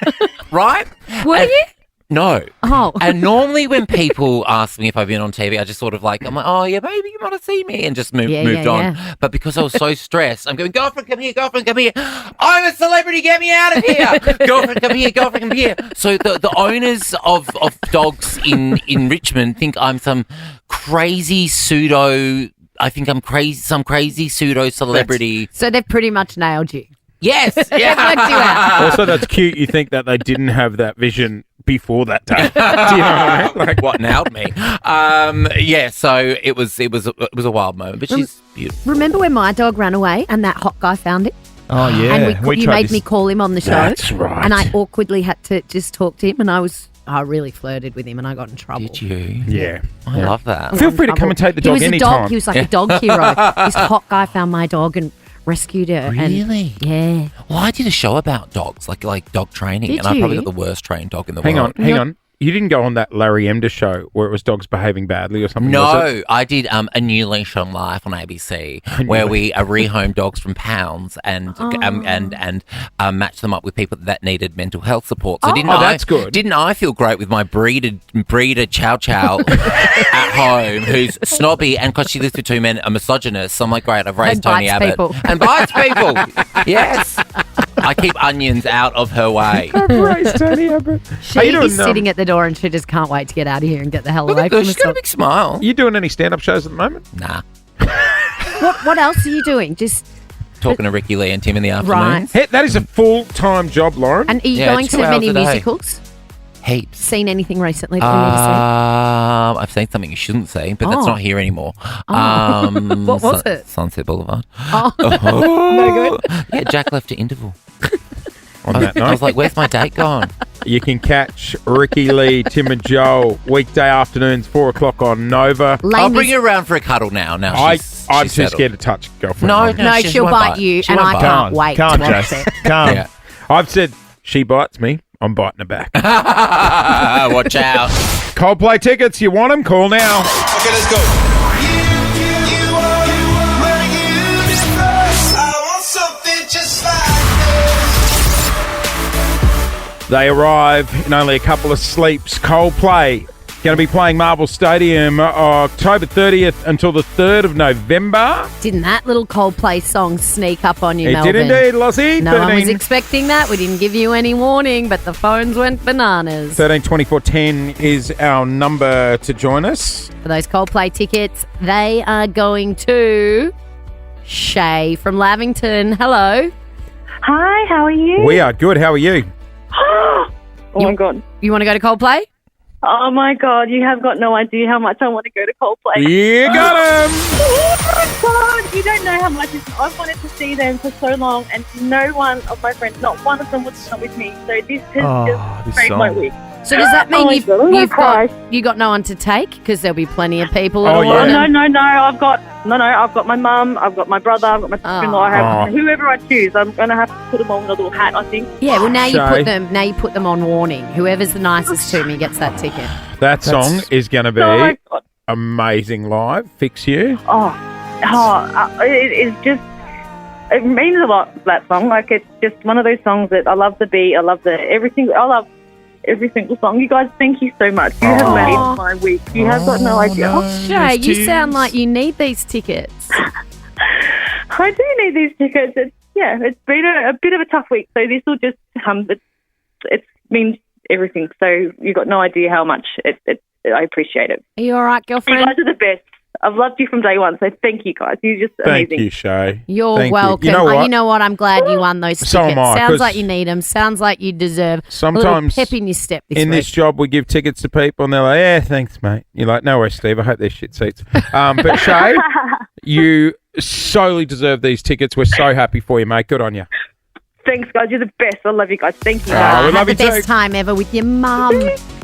Right?
Were you?
No.
Oh.
And normally when people ask me if I've been on TV, I just sort of like, I'm like, oh, yeah, baby, you want to see me? And just moved on.
Yeah.
But because I was so stressed, I'm going, girlfriend, come here, girlfriend, come here. I'm a celebrity, get me out of here. Girlfriend, come here, girlfriend, come here. So the owners of dogs in Richmond think I'm some crazy pseudo, some crazy pseudo celebrity.
So they've pretty much nailed you.
Yes.
They've worked you out.
Also, that's cute. You think that they didn't have that vision before that day. Do you know what I mean? Like,
what nailed me? Yeah. So it was a wild moment, but she's beautiful.
Remember when my dog ran away and that hot guy found it?
Oh, yeah.
And you
tried
made
this.
me call him on the show.
That's right.
And I awkwardly had to just talk to him, and I really flirted with him, and I got in trouble.
Did you?
Yeah.
I love that.
Feel free to come and take the dog
He was
anytime.
He was like a dog hero. This hot guy found my dog and rescued her.
Really?
And, yeah.
Well, I did a show about dogs, like dog training,
Did
and I probably
you?
got the worst trained dog in the
Hang
world.
on. You didn't go on that Larry Emder show where it was dogs behaving badly or something? was
No,
it?
I did A New Leash on Life on ABC, where we rehome dogs from pounds and match them up with people that needed mental health support. So
that's good.
Didn't I feel great with my breeder Chow Chow at home, who's snobby, and because she lives with two men, a misogynist. So I'm like, great, I've raised Tony Abbott
people.
and bites people. Yes, I keep onions out of her way.
I've raised Tony Abbott.
She is sitting at the door and she just can't wait to get out of here and get the hell away from us.
She's got a big smile.
You doing any stand-up shows at the moment?
Nah.
What else are you doing? Just
talking to Ricky Lee and Tim in the afternoon.
Right.
Hey, that is a full-time job, Lauren.
And are you going to many musicals?
Heaps.
Seen anything recently that we need to
I've seen something you shouldn't see, but that's
Oh.
not here anymore.
What was it?
Sunset Boulevard.
Oh. No good.
Yeah, Jack left at interval.
On that
I was
note,
like, where's my date gone?
you can catch Ricky Lee, Tim and Joel weekday afternoons, 4 o'clock on Nova.
I'll bring her around for a cuddle now. Now
I'm
she's
too
settled.
scared to touch girlfriend.
No,
No, she'll bite you, and I can't wait to watch it.
Come. I've said she bites me. I'm biting her back.
Watch out.
Coldplay tickets. You want them? Call now.
Okay, let's go.
They arrive in only a couple of sleeps. Coldplay going to be playing Marvel Stadium October 30th until the 3rd of November.
Didn't that little Coldplay song sneak up on you,
It
Melbourne?
did indeed, Lossie.
No one was
13.
expecting that. We didn't give you any warning, but the phones went bananas.
132410 is our number to join us.
For those Coldplay tickets, they are going to Shay from Lavington. Hello.
Hi, how are you?
We are good. How are you?
Oh my God.
You want to go to Coldplay?
Oh my God, you have got no idea how much I want to go to Coldplay.
You got him!
Oh my God, you don't know how much I've wanted to see them for so long, and no one of my friends, not one of them would come with me. So this has just made my week.
So does that mean
Oh my God, I'm gonna
you got no one to take? Because there'll be plenty of people.
Oh,
at
no, I've got my mum, I've got my brother, I've got my sister-in-law, I have whoever I choose. I'm going to have to put them on with a little hat, I think.
Yeah, well now
Shay.
you put them on warning. Whoever's the nicest to me gets that ticket.
That song is going to be
Oh my God.
amazing live. Fix You.
It means a lot, that song. Like, it's just one of those songs that I love the beat, I love every single song. You guys, thank you so much. You have made my week. You have got no idea.
Shay, you sound like you need these tickets.
I do need these tickets. It's been a bit of a tough week, so this will just it means everything. So you got no idea how much I appreciate it.
Are you all right, girlfriend?
You guys are the best. I've loved you from day one, so thank you guys. You're just amazing.
Thank you, Shay.
You're
Thank
welcome.
You know what?
I'm glad you won those tickets.
So am I,
Sounds
'cause
like you need them. Sounds like you deserve a
Sometimes
little pep in your step this
in
week.
this job, we give tickets to people, and they're like, "Yeah, thanks, mate." You're like, "No worries, Steve. I hope they're shit seats." But Shay, you solely deserve these tickets. We're so happy for you, mate. Good on you.
Thanks, guys. You're the best. I love you guys. Thank you.
we
Have
love
the
you too.
best time ever with your mum.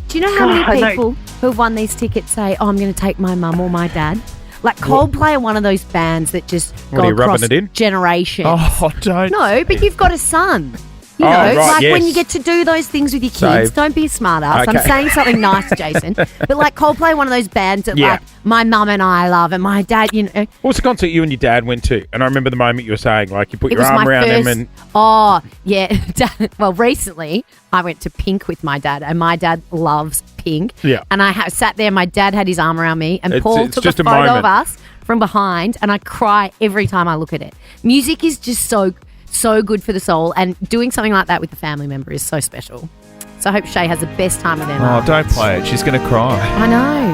Do you know how
God, I
many
know.
people who've won these tickets say, "Oh, I'm going to take my mum or my dad"? Like Coldplay are one of those bands that just
What, are
go
you rubbing
across
it in?
generations.
Oh, don't.
No, but you've got a son. You know,
right,
like when
yes.
you get to do those things with your kids,
Save.
don't be a smart ass. I'm
Okay.
saying something nice, Jason. But like Coldplay, one of those bands that
Yeah.
like my mum and I love, and my dad, you know.
What was the concert you and your dad went to? And I remember the moment you were saying, like, you put
It
your
was
arm
my
around
first.
them and
Oh yeah. Well, recently I went to Pink with my dad, and my dad loves Pink.
Yeah.
And I sat there. My dad had his arm around me, and
It's-
Paul
it's
took
just
a
a
photo
moment.
of us from behind, and I cry every time I look at it. Music is just so good for the soul, and doing something like that with a family member is so special. So I hope Shay has the best time with them.
Oh, don't play it. She's going to cry.
I know.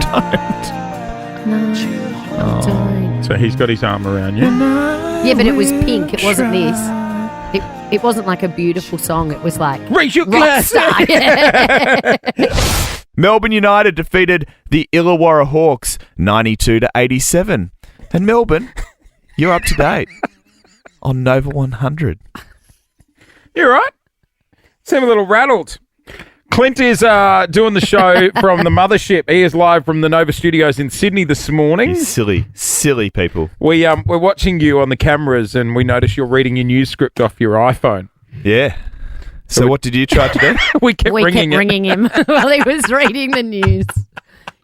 Don't.
so he's got his arm around you.
Yeah, but it was Pink. It wasn't this. It wasn't like a beautiful song. It was like
Raise your
rock
glass.
star. Yeah.
Melbourne United defeated the Illawarra Hawks 92-87. And Melbourne, you're up to date on Nova 100.
You all right? Seem a little rattled. Clint is doing the show from the mothership. He is live from the Nova Studios in Sydney this morning.
You silly people.
We're watching you on the cameras, and we notice you're reading your news script off your iPhone.
Yeah. So what did you try to do?
we kept
ringing him while he was reading the news.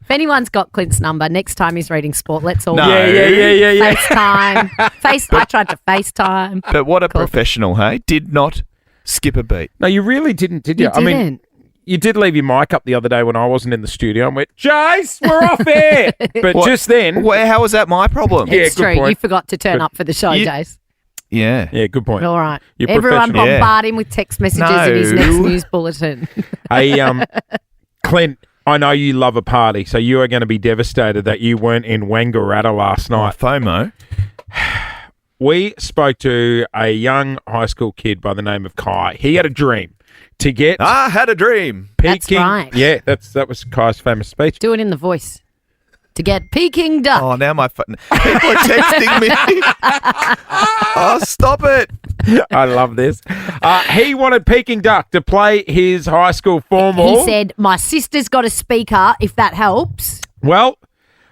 If anyone's got Clint's number, next time he's reading sport, let's all
Yeah.
FaceTime. I tried to FaceTime.
But what a professional, hey? Did not skip a beat.
No, you really didn't, did you?
You didn't.
You did leave your mic up the other day when I wasn't in the studio and went, Jace, we're off air. But just then.
How was that my problem?
It's
good
true.
point.
You forgot to turn up for the show, Jace.
Yeah.
Yeah, good point.
All right.
You're
Everyone
professional.
bombard him with text messages of his next news bulletin.
Hey, Clint, I know you love a party, so you are going to be devastated that you weren't in Wangaratta last night.
FOMO.
We spoke to a young high school kid by the name of Kai. He had a dream to get...
I had a dream.
That's right.
Yeah, that was Kai's famous speech.
Do it in the voice. To get Peking duck.
Oh, now my phone. People are texting me. Oh, stop it.
I love this. He wanted Peking Duck to play his high school formal.
He said, my sister's got a speaker, if that helps.
Well,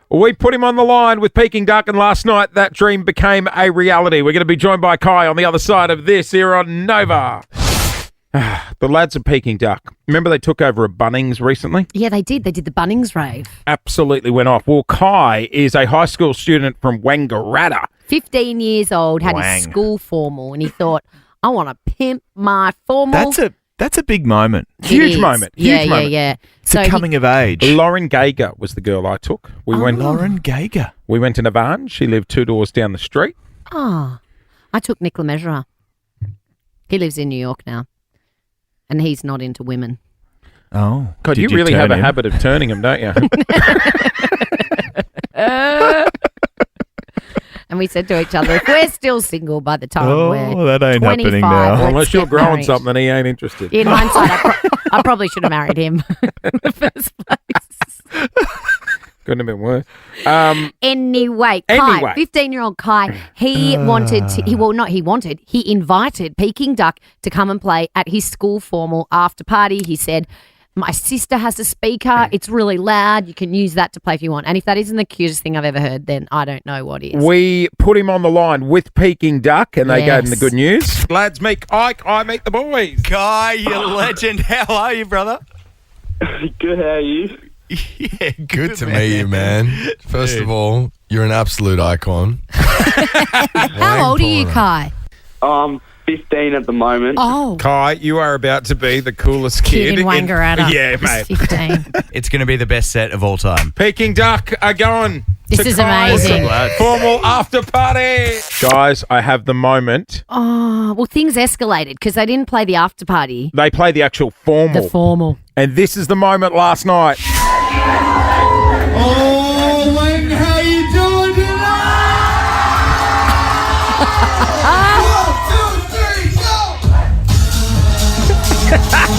we put him on the line with Peking Duck, and last night that dream became a reality. We're going to be joined by Kai on the other side of this here on Nova. The lads of Peking Duck. Remember they took over a Bunnings recently?
Yeah, they did. They did the Bunnings rave.
Absolutely went off. Well, Kai is a high school student from Wangaratta.
15 years old, had his school formal, and he thought, I want to pimp my formal.
That's a big moment.
Huge moment.
Yeah.
It's a coming of age.
Lauren Gager was the girl I took.
Lauren Gager.
We went to Navan. She lived 2 doors down the street.
Oh, I took Nick Lemessurier. He lives in New York now. And he's not into women.
Oh.
God, you really have a habit of turning him, don't you?
And we said to each other, if we're still single by the time we're
that ain't
25,
happening now.
let's
Unless you're
get
growing
married.
something, he ain't interested.
In hindsight, I probably should have married him in the first place.
Couldn't have been worse.
Anyway, Kai, 15-year-old Kai, he invited Peking Duck to come and play at his school formal after party. He said, my sister has a speaker. It's really loud. You can use that to play if you want. And if that isn't the cutest thing I've ever heard, then I don't know what is.
We put him on the line with Peking Duck, and they gave him the good news. Lads, meet Kai. Kai, meet the boys.
Kai, you legend. How are you, brother?
Good, how are you?
Yeah,
good to meet you, man. First of all, you're an absolute icon.
How old are you, Kai?
I'm 15 at the moment.
Oh.
Kai, you are about to be the coolest kid
in Wangaratta.
Yeah,
He's
mate.
15.
It's going to be the best set of all time.
Peking Duck are going
This
to
is
Kai's
amazing.
formal after party. Guys, I have the moment.
Oh, well, things escalated because they didn't play the after party.
They play the actual formal.
The formal.
And this is the moment last night.
Oh, Wayne, how you doing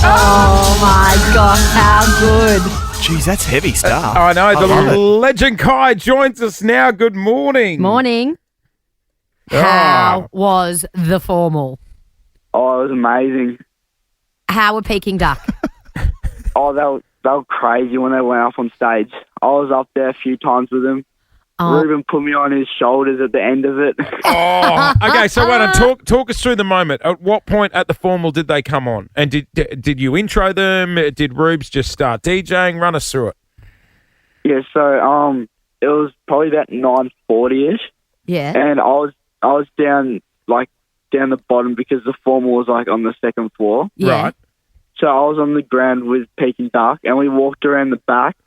Oh, my gosh, how good.
Jeez, that's heavy stuff.
I know.
love
The
it.
legend Kai joins us now. Good morning.
Morning. How was the formal?
Oh, it was amazing.
How were Peking Duck?
Oh, they were crazy when they went up on stage. I was up there a few times with them.
Oh.
Ruben put me on his shoulders at the end of it.
Oh, okay. So, wait on. Talk us through the moment. At what point at the formal did they come on? And did you intro them? Did Rubes just start DJing? Run us through it.
Yeah, so it was probably about 9:40ish.
Yeah.
And I was down the bottom because the formal was on the second floor.
Yeah.
Right.
So I was on the ground with Peking Duck, and we walked around the back,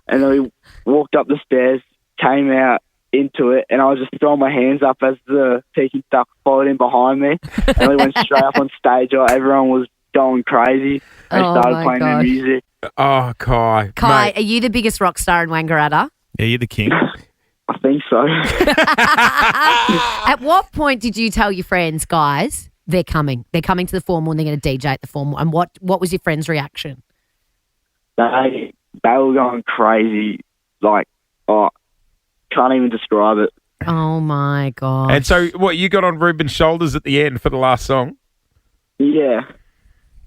and then we walked up the stairs, came out into it, and I was just throwing my hands up as the Peking Duck followed in behind me, and we went straight up on stage. Everyone was going crazy. They started playing their music.
Oh, Kai.
Kai,
Mate.
are you the biggest rock star in Wangaratta?
Yeah, you're the king.
I think so.
At what point did you tell your friends, guys, they're coming? They're coming to the formal and they're going to DJ at the formal. And what was your friend's reaction?
They were going crazy. Can't even describe it.
Oh, my God.
And so, what, you got on Ruben's shoulders at the end for the last song?
Yeah.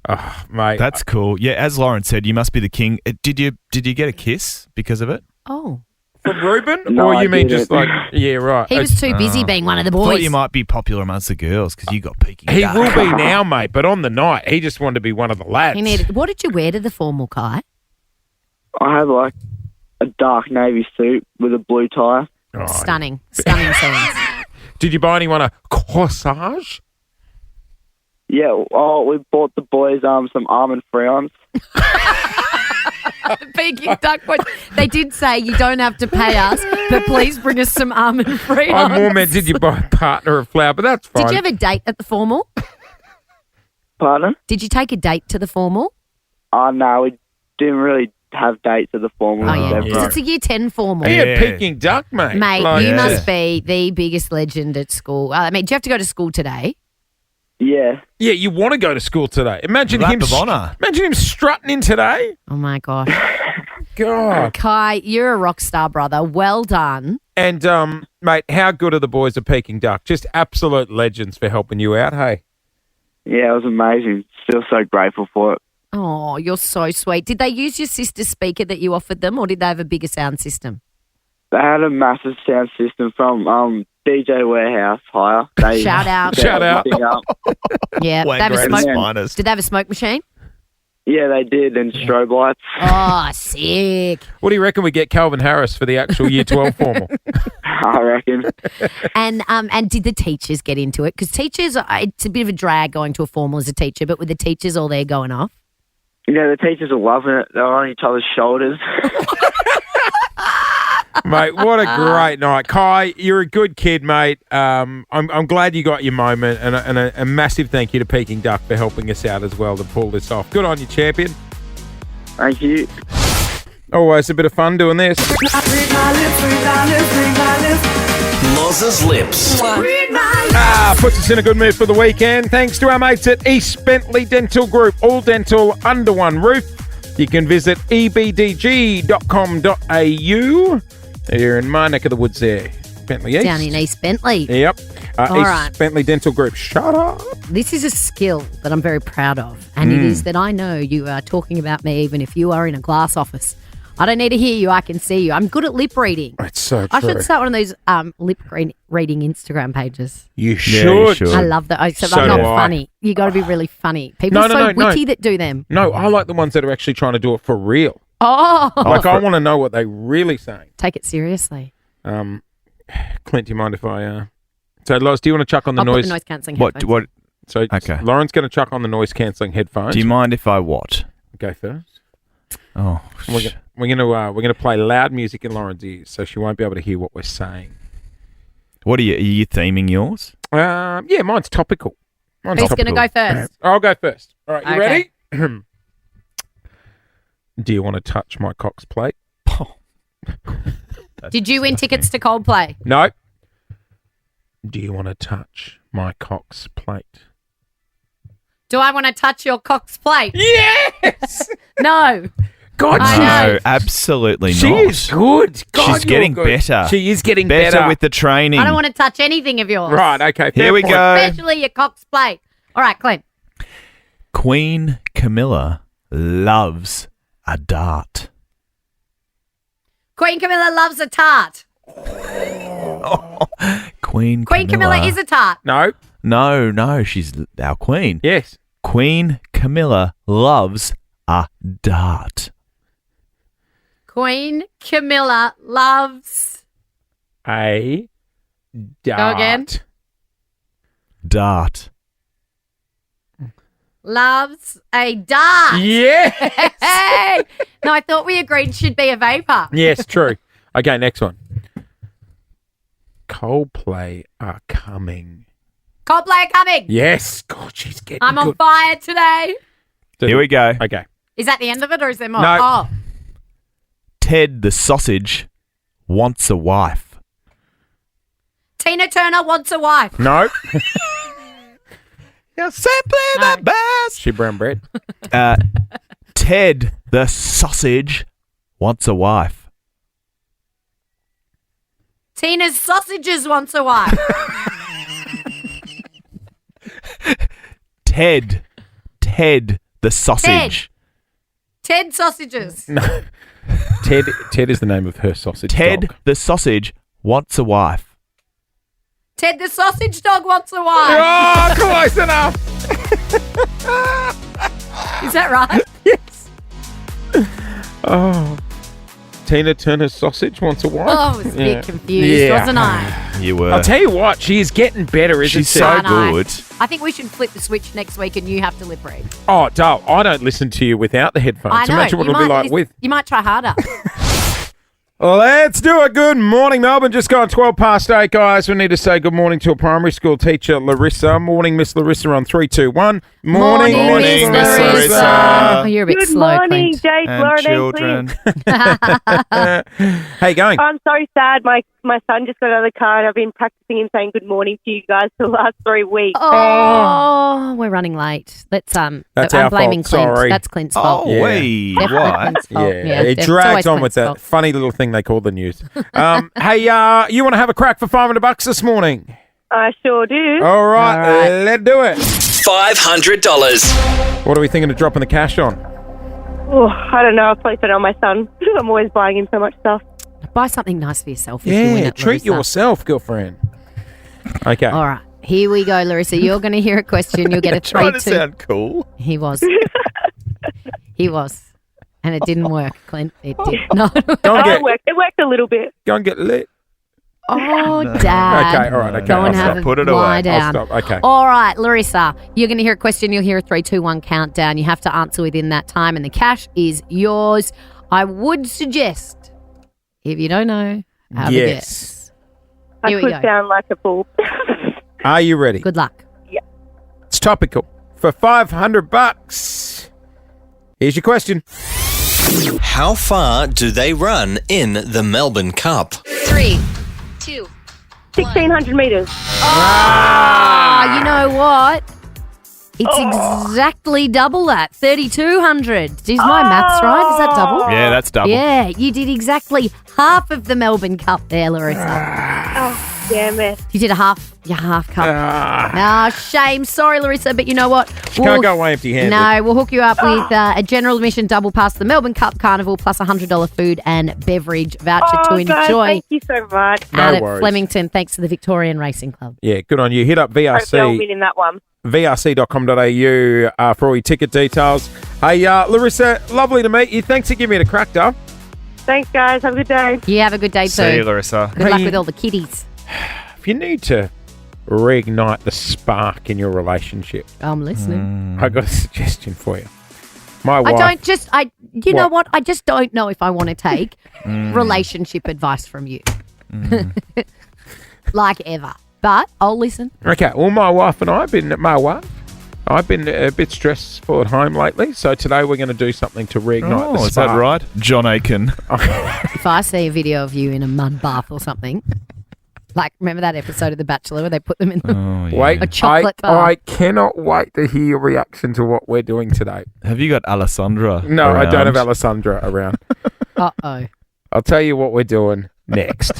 Oh, mate.
That's cool. Yeah, as Lauren said, you must be the king. Did you get a kiss because of it?
Oh.
From Ruben?
No,
or
I
you mean
didn't.
just like, yeah, right.
He was too busy being one of the
Thought
boys.
you might be popular amongst the girls because you got Peking
He
duck.
will be now, mate, but on the night, he just wanted to be one of the lads.
He needed. What did you wear to the formal, Kai?
I had like a dark navy suit with a blue tie.
Stunning scenes.
Did you buy anyone a corsage?
Yeah, we bought the boys some almond friands.
The Peking duck boys. They did say you don't have to pay us, but please bring us some almond free.
I more meant did you buy a partner of flour, but that's fine.
Did you have a date at the formal?
Pardon?
Did you take a date to the formal?
No, we didn't really have dates at the formal.
Oh, yeah. 'Cause it's a year 10 formal.
He had Peking duck, mate.
Mate,
Like-
you must be the biggest legend at school. I mean, do you have to go to school today?
Yeah.
Yeah, you want to go to school today. Imagine
Lap
him.
of honour.
Imagine him strutting in today.
Oh, my gosh.
God.
Kai, you're a rock star, brother. Well done.
And, mate, how good are the boys at Peking Duck? Just absolute legends for helping you out, hey?
Yeah, it was amazing. Still so grateful for it.
Oh, you're so sweet. Did they use your sister's speaker that you offered them, or did they have a bigger sound system?
They had a massive sound system from DJ Warehouse Hire. They
Shout out.
set
Shout out.
everything up.
Yeah. They have a
Wanker at
smoke.
its finest.
Did they have a smoke machine?
Yeah, they did, and strobe lights.
Oh, sick.
What do you reckon we get Calvin Harris for the actual Year 12 formal?
I reckon.
And did the teachers get into it? Because teachers, it's a bit of a drag going to a formal as a teacher, but with the teachers all there going off.
Yeah, the teachers are loving it. They're on each other's shoulders.
Mate, what a great night. Kai, you're a good kid, mate. I'm glad you got your moment, and a massive thank you to Peking Duck for helping us out as well to pull this off. Good on you, champion.
Thank you.
Always a bit of fun doing this.
Loz's lips.
Puts us in a good mood for the weekend. Thanks to our mates at East Bentley Dental Group. All dental under one roof. You can visit ebdg.com.au. You're in my neck of the woods there. Bentley East.
Down in East Bentley.
Yep.
All
East
right.
Bentley Dental Group. Shut up.
This is a skill that I'm very proud of, and it is that I know you are talking about me even if you are in a glass office. I don't need to hear you. I can see you. I'm good at lip reading.
It's so true.
I should start one of those lip reading Instagram pages.
You
Yeah,
should.
you should.
I love that. Except
So
I'm
do
not
I.
funny. You got to be really funny. People
No,
are
no,
so
no,
witty
no.
that do them.
No, I like the ones that are actually trying to do it for real.
Oh,
Like, I want to know what they're really saying.
take it seriously.
Clint, do you mind if I... So, Loz, do you want to chuck on the
I'll
noise?
put the noise cancelling
What?
headphones.
What?
So,
Okay.
Lauren's going to chuck on the noise-cancelling headphones.
Do you mind if I what?
Go first.
Oh,
We're gonna play loud music in Lauren's ears, so she won't be able to hear what we're saying.
what are you theming yours?
Yeah, mine's topical.
Who's going to go first?
I'll go first. All right, you
Okay.
ready? Do you want to touch my cock's plate?
Did you win tickets to Coldplay?
No. Do you want to touch my cock's plate?
Do I want to touch your cock's plate?
Yes.
No.
God,
I know.
No, absolutely
she
not.
is good. God,
She's getting
you're good.
better.
She is getting
better
better
with the training.
I don't want to touch anything of yours.
Right. Okay.
Here
fair
we
point.
go.
Especially your cock's plate. All right, Clint.
Queen Camilla loves a dart.
Queen Camilla loves a tart.
Queen
Camilla is a tart.
No.
No, she's our queen.
Yes.
Queen Camilla loves a dart.
Queen Camilla loves.
A dart.
Go again.
Dart.
Loves a dart.
Yes.
Hey! No, I thought we agreed she'd be a vapor.
Yes, true. Okay, next one. Coldplay are coming.
Coldplay coming.
Yes. God, she's getting
I'm on
good.
fire today.
Here we go.
Okay.
Is that the end of it or is there more?
No.
Oh.
Ted the sausage wants a wife.
Tina Turner wants a wife.
No.
You're simply the best.
She brown bread.
Ted the sausage wants a wife.
Tina's sausages wants a wife.
Ted the sausage.
Ted sausages.
No. Ted is the name of her sausage
Ted
dog.
the sausage wants a wife.
Ted the sausage dog wants a wife.
Oh, close enough.
Is that right?
Yes. Oh. Tina Turner's sausage wants a wife.
Oh, I was a bit confused, wasn't I?
You were.
I'll tell you what, she is getting better, isn't
She's
she?
so
I know.
good.
I think we should flip the switch next week and you have to lip read.
Oh, Dale, I don't listen to you without the headphones.
I know.
Imagine what
you
it'll be
might
like with.
You might try harder.
Let's do it. Good morning, Melbourne. Just gone 12 past 8, guys. We need to say good morning to a primary school teacher, Larissa. Morning, Miss Larissa, on 3, 2, 1. Morning,
Miss Larissa. Oh, you're a bit
Good
slow,
morning,
Clint.
Jade,
And
Lauren,
children.
How you going?
I'm so sad. My son just got out of the car and I've been practicing him saying good morning to you guys for the last 3 weeks.
Oh, we're running late.
That's
I'm
our
blaming
fault.
Clint.
Sorry.
That's Clint's fault.
Oh, wait.
Definitely
What?
Clint's fault.
Yeah, it
it's
drags
always
on with
Clint's
that
fault.
funny little thing they call the news. Hey, you want to have a crack for $500 this morning?
I sure do.
All right, let's do it.
$500.
What are we thinking of dropping the cash on?
Oh, I don't know. I'll place it on my son. I'm always buying him so much stuff.
Buy something nice for yourself if you win
Yeah,
it,
treat
Larissa.
yourself, girlfriend. Okay.
All right, here we go, Larissa. You're going to hear a question. You'll get a 3-2.
Trying to sound cool.
He was. He was. And it didn't work, Clint. It did not.
Go and
It worked a little bit.
Go and get lit.
Oh,
No.
Dad.
Okay, all right, okay.
Go and
I'll
have
stop.
a
Put it
lie
away.
down.
I'll stop. Okay.
All right, Larissa, you're going to hear a question. You'll hear a 3, 2, 1 countdown. You have to answer within that time, and the cash is yours. I would suggest, if you don't know, have a guess. Here
I
we
put
go.
down like a fool.
Are you ready?
Good luck.
It's topical. For $500. Here's your question.
How far do they run in the Melbourne Cup?
3, 2.
1,600 metres.
Ah, you know what? It's exactly double that. 3,200. Is my maths right? Is that double?
Yeah, that's double.
Yeah, you did exactly half of the Melbourne Cup there, Larissa.
Oh, damn it.
You did your half cup. Shame. Sorry, Larissa, but you know what?
Can't go away empty-handed.
No, we'll hook you up with a general admission double pass to the Melbourne Cup Carnival plus a $100 food and beverage voucher to
Guys,
enjoy
thank you so much.
out at
worries.
Flemington, thanks to the Victorian Racing Club.
Yeah, good on you. Hit up
Hopefully I'll
VRC.
win in that one.
VRC.com.au for all your ticket details. Hey, Larissa, lovely to meet you. Thanks for giving me the crack, Dove.
Thanks, guys. Have a good day.
You have a good day,
See you,
too.
Larissa.
Good luck
Hey.
with all the kiddies.
If you need to reignite the spark in your relationship,
I'm listening.
I got a suggestion for you. My
I
wife.
you know
What?
what? I just don't know if I want to take relationship advice from you. Like ever. But I'll listen.
Okay, well, my wife and I have been a bit stressful at home lately, so today we're going to do something to reignite the spark.
Is that right? John Aiken.
If I see a video of you in a mud bath or something, like remember that episode of The Bachelor where they put them in the
Wait,
a chocolate
I
bath?
cannot wait to hear your reaction to what we're doing today.
Have you got Alessandra?
No, I don't
around?
have Alessandra around.
Uh-oh.
I'll tell you what we're doing next.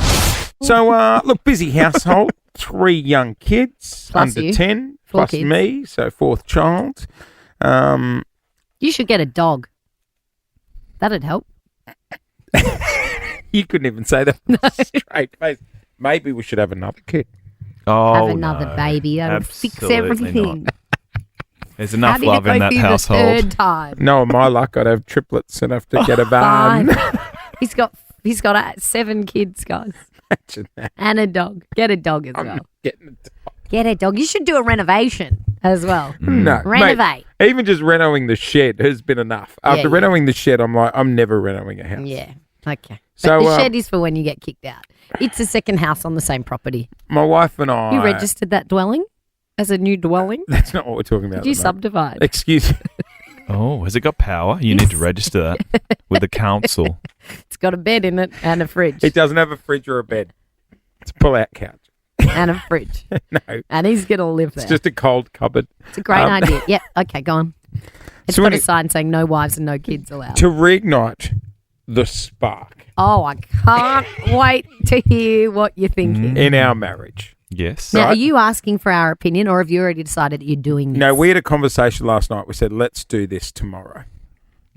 So, look, busy household, 3 young kids,
Plus
under
you.
10,
4
plus
kids.
me, so 4th child.
You should get a dog. That'd help.
You couldn't even say that with a straight face. Maybe we should have another kid.
Oh,
Have another
no.
baby. That would fix
Absolutely
everything.
not. There's enough
Having
love
to go
in that
through the
household.
third time.
No, my luck, I'd have triplets and have to get a barn.
Fine. He's got 7 kids, guys.
Imagine that.
And a dog. Get a dog as
I'm
well.
getting a dog.
Get a dog. You should do a renovation as well.
No,
Renovate.
mate, even just renovating the shed has been enough. After
yeah.
renovating the shed, I'm like, I'm never renovating a house.
Yeah. Okay.
So,
But the shed is for when you get kicked out. It's a second house on the same property.
My wife and I.
You registered that dwelling as a new dwelling?
That's not what we're talking about.
Did you
at the moment.
subdivide?
Excuse me.
Oh, has it got power? You need to register that with the council.
It's got a bed in it and a fridge.
It doesn't have a fridge or a bed. It's a pull-out couch.
And a fridge.
No.
And he's going to live there.
It's just a cold cupboard.
It's a great idea. Yep. Okay, go on. It's
So
got
when
a sign saying no wives and no kids allowed.
To reignite the spark
Oh, I can't wait to hear what you're thinking.
in our marriage.
Yes.
Now,
Right.
are you asking for our opinion or have you already decided that you're doing this?
No, we had a conversation last night. We said, let's do this tomorrow.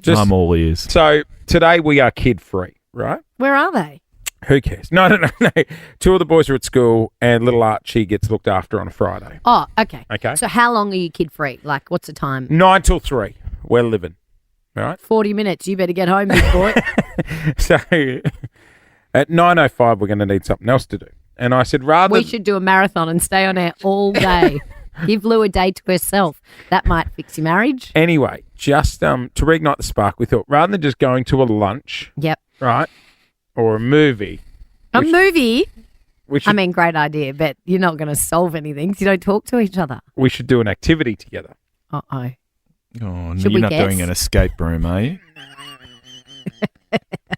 I'm all ears.
So today we are kid-free, right?
Where are they?
Who cares? No. Two of the boys are at school and little Archie gets looked after on a Friday.
Oh, okay.
Okay.
So how long are you kid-free? Like, what's the time?
9 till 3. We're living. All right?
40 minutes. You better get home, big boy.
So at 9:05 we're going to need something else to do. And I said
We should do a marathon and stay on air all day. Give Lou a day to herself. That might fix your marriage.
Anyway, just to reignite the spark, we thought rather than just going to a lunch,
Yep.
right, or a movie.
A movie?
We should,
I mean, great idea, but you're not going to solve anything because you don't talk to each other.
we should do an activity together.
Uh-oh.
Oh,
Should
you're
we
not
guess?
doing an escape room, are you?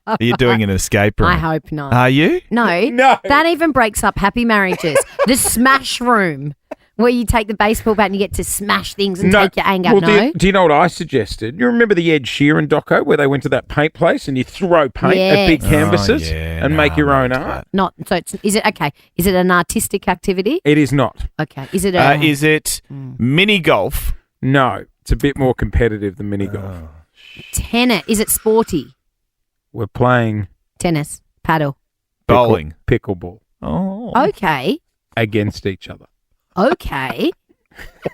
Are you doing an escape room?
I hope not.
Are you?
No.
No.
That even breaks up happy marriages. The smash room, where you take the baseball bat and you get to smash things and take your anger.
Well,
No.
do you know what I suggested? You remember the Ed Sheeran doco where they went to that paint place and you throw paint at big
Yes.
canvases and make your own art?
Not so. Is it okay? Is it an artistic activity?
It is not.
Okay. Is it a?
Is it mini golf?
No, it's a bit more competitive than mini golf.
tennis? Is it sporty?
We're playing
Tennis, paddle.
Bowling.
Pickleball.
Oh.
Okay.
Against each other.
Okay.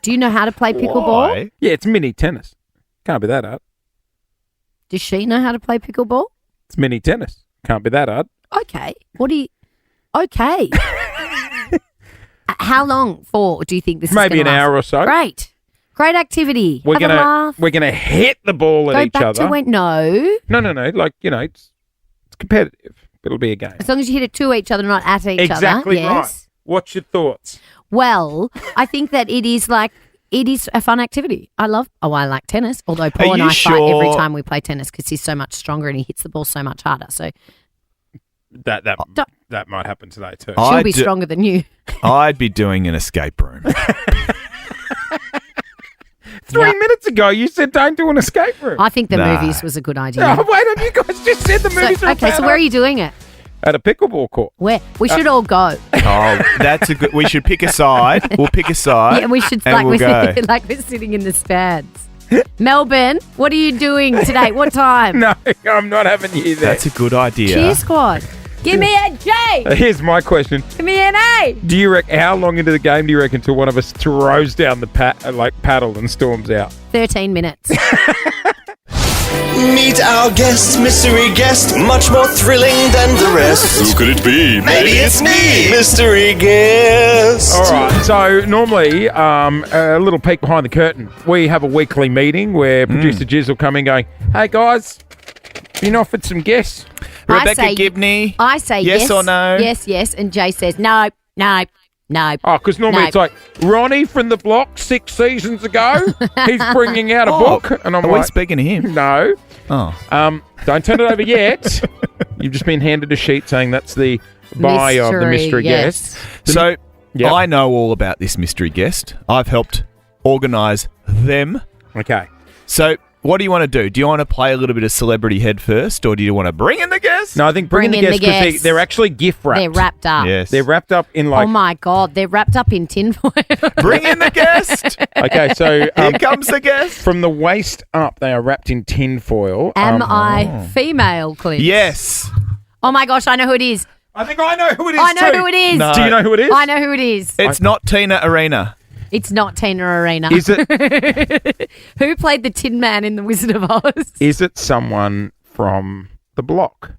Do you know how to play pickleball?
Yeah, it's mini tennis. Can't be that hard.
Does she know how to play pickleball?
It's mini tennis. Can't be that hard.
Okay. What do you? Okay. How long for do you think this is
Maybe
gonna
an
last?
hour or so.
Great activity.
We're
Have a laugh.
gonna hit the ball at
Go
each
back
other.
to when no.
No. Like it's competitive. It'll be a game.
As long as you hit it to each other, not at each other.
Exactly
Yes.
right. What's your thoughts?
Well, I think that it is a fun activity. I like tennis. Although Paul and I fight every time we play tennis because he's so much stronger and he hits the ball so much harder. So
That might happen today too.
she'll be stronger than you.
I'd be doing an escape room.
3 minutes ago, you said don't do an escape room.
I think the
Nah.
movies was a good idea.
Oh, wait on, you guys just said the movies are
Okay, so where are you doing it?
At a pickleball court.
Where? We should all go.
Oh, that's a good. We should pick a side. We'll pick a side.
Yeah, we should
and we'll go.
like we're sitting in the stands. Melbourne, what are you doing today? What time?
No, I'm not having you there.
That's a good idea.
Cheer squad. Give me a J.
Here's my question.
Give me an A.
Do you reckon how long into the game do you reckon till one of us throws down the paddle and storms out?
13 minutes.
Meet our guest, mystery guest, much more thrilling than the rest.
Who could it be?
Maybe it's me, mystery guest.
All right. So normally, a little peek behind the curtain. We have a weekly meeting where producer Jiz will come in going, "Hey guys, been offered some guests."
Rebecca Gibney.
I say yes.
Yes or no?
Yes. And Jay says no.
Oh, because normally
No.
it's like Ronnie from the block 6 seasons ago. He's bringing out a book, and I'm
Are
like,
we speaking to him?
no.
Oh.
Don't turn it over yet. You've just been handed a sheet saying that's the bio of the mystery
yes.
guest.
So
Yep.
I know all about this mystery guest. I've helped organise them.
Okay.
So what do you want to do? Do you want to play a little bit of celebrity head first, or do you want to bring in the guest?
No, I think bring in the guests because they're actually gift wrapped.
They're wrapped up.
Yes.
They're wrapped up in
Oh my God, they're wrapped up in tinfoil.
Bring in the guest.
Okay, so
Here comes the guest.
from the waist up, they are wrapped in tin foil.
Am I female, Clint?
Yes.
Oh my gosh, I know who it is.
I think I know who it is.
I know
too.
who it is.
No.
Do you know who it is?
I know who it is.
It's not Tina Arena.
It's not Tina Arena.
Is it?
Who played the Tin Man in The Wizard of Oz?
Is it someone from the block?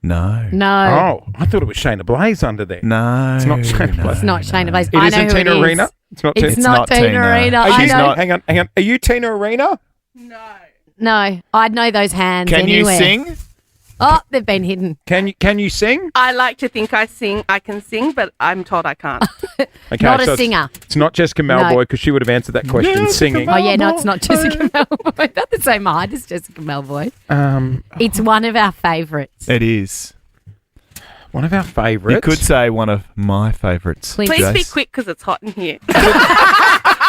No.
No.
Oh, I thought it was Shayna Blaze under there.
No.
It's not Shayna Blaze.
It's not Shayna Blaze.
It
I know
isn't
who
Tina
it is.
Arena. It's not.
It's
Tina.
not Tina
Tina.
Arena.
Are
I
you,
know.
hang on. Are you Tina Arena?
No, I'd know those hands
Can
anywhere.
you sing?
Oh, they've been hidden.
Can you sing?
I like to think I can sing, but I'm told I can't.
Okay,
Not a
so
singer.
It's not Jessica Malboy because she would have answered that question singing.
Oh, yeah, no, it's not Jessica Malboy. Not the same height as Jessica Malboy. It's one of our favourites.
It is.
One of our favourites.
You could say one of my favourites.
Please
Please be
Jace.
quick because it's hot in here.